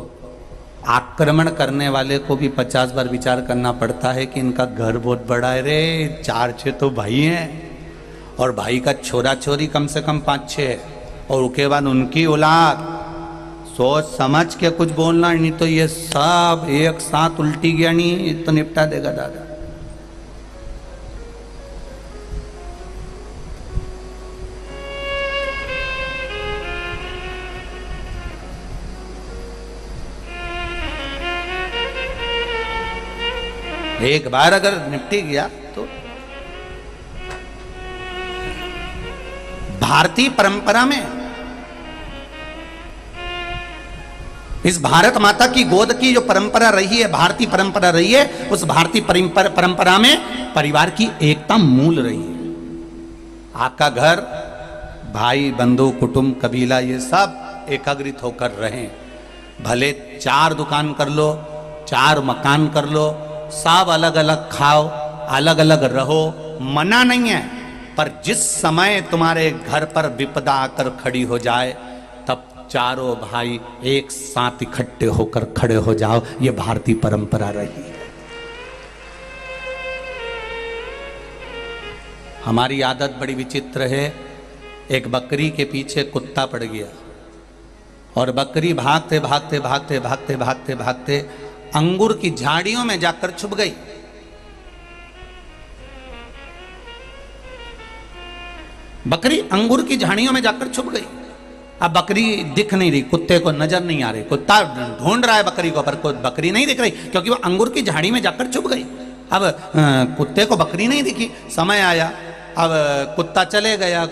आक्रमण करने वाले को भी 50 बार विचार करना पड़ता है कि इनका घर बहुत बड़ा है रे, 4-6 तो भाई हैं और भाई का छोरा छोरी कम से कम 5-6 है और उसके बाद उनकी औलाद। सोच समझ के कुछ बोलना, नहीं तो ये सब एक साथ उल्टी गया नहीं तो निपटा देगा दादा। एक बार अगर निपटी गया तो भारतीय परंपरा में, इस भारत माता की गोद की जो परंपरा रही है, भारतीय परंपरा रही है, उस भारतीय परंपरा में परिवार की एकता मूल रही है। आपका घर, भाई बंधु कुटुंब कबीला ये सब एकाग्रित होकर रहें। भले 4 दुकान कर लो, 4 मकान कर लो, सब अलग अलग खाओ, अलग अलग रहो, मना नहीं है, पर जिस समय तुम्हारे घर पर विपदा आकर खड़ी हो जाए तब चारों भाई एक साथ इकट्ठे होकर खड़े हो जाओ। ये भारतीय परंपरा रही है। हमारी आदत बड़ी विचित्र है। एक बकरी के पीछे कुत्ता पड़ गया और बकरी भागते भागते भागते भागते भागते भागते अंगूर की झाड़ियों में जाकर छुप गई। बकरी अंगूर की झाड़ियों में जाकर छुप गई। अब बकरी दिख नहीं रही, कुत्ते को नजर नहीं आ रही, कुत्ता ढूंढ रहा है बकरी को, पर बकरी नहीं दिख रही क्योंकि वो अंगूर की झाड़ी में जाकर छुप गई। अब कुत्ते को बकरी नहीं दिखी। समय आया, अब कुत्ता चले गया।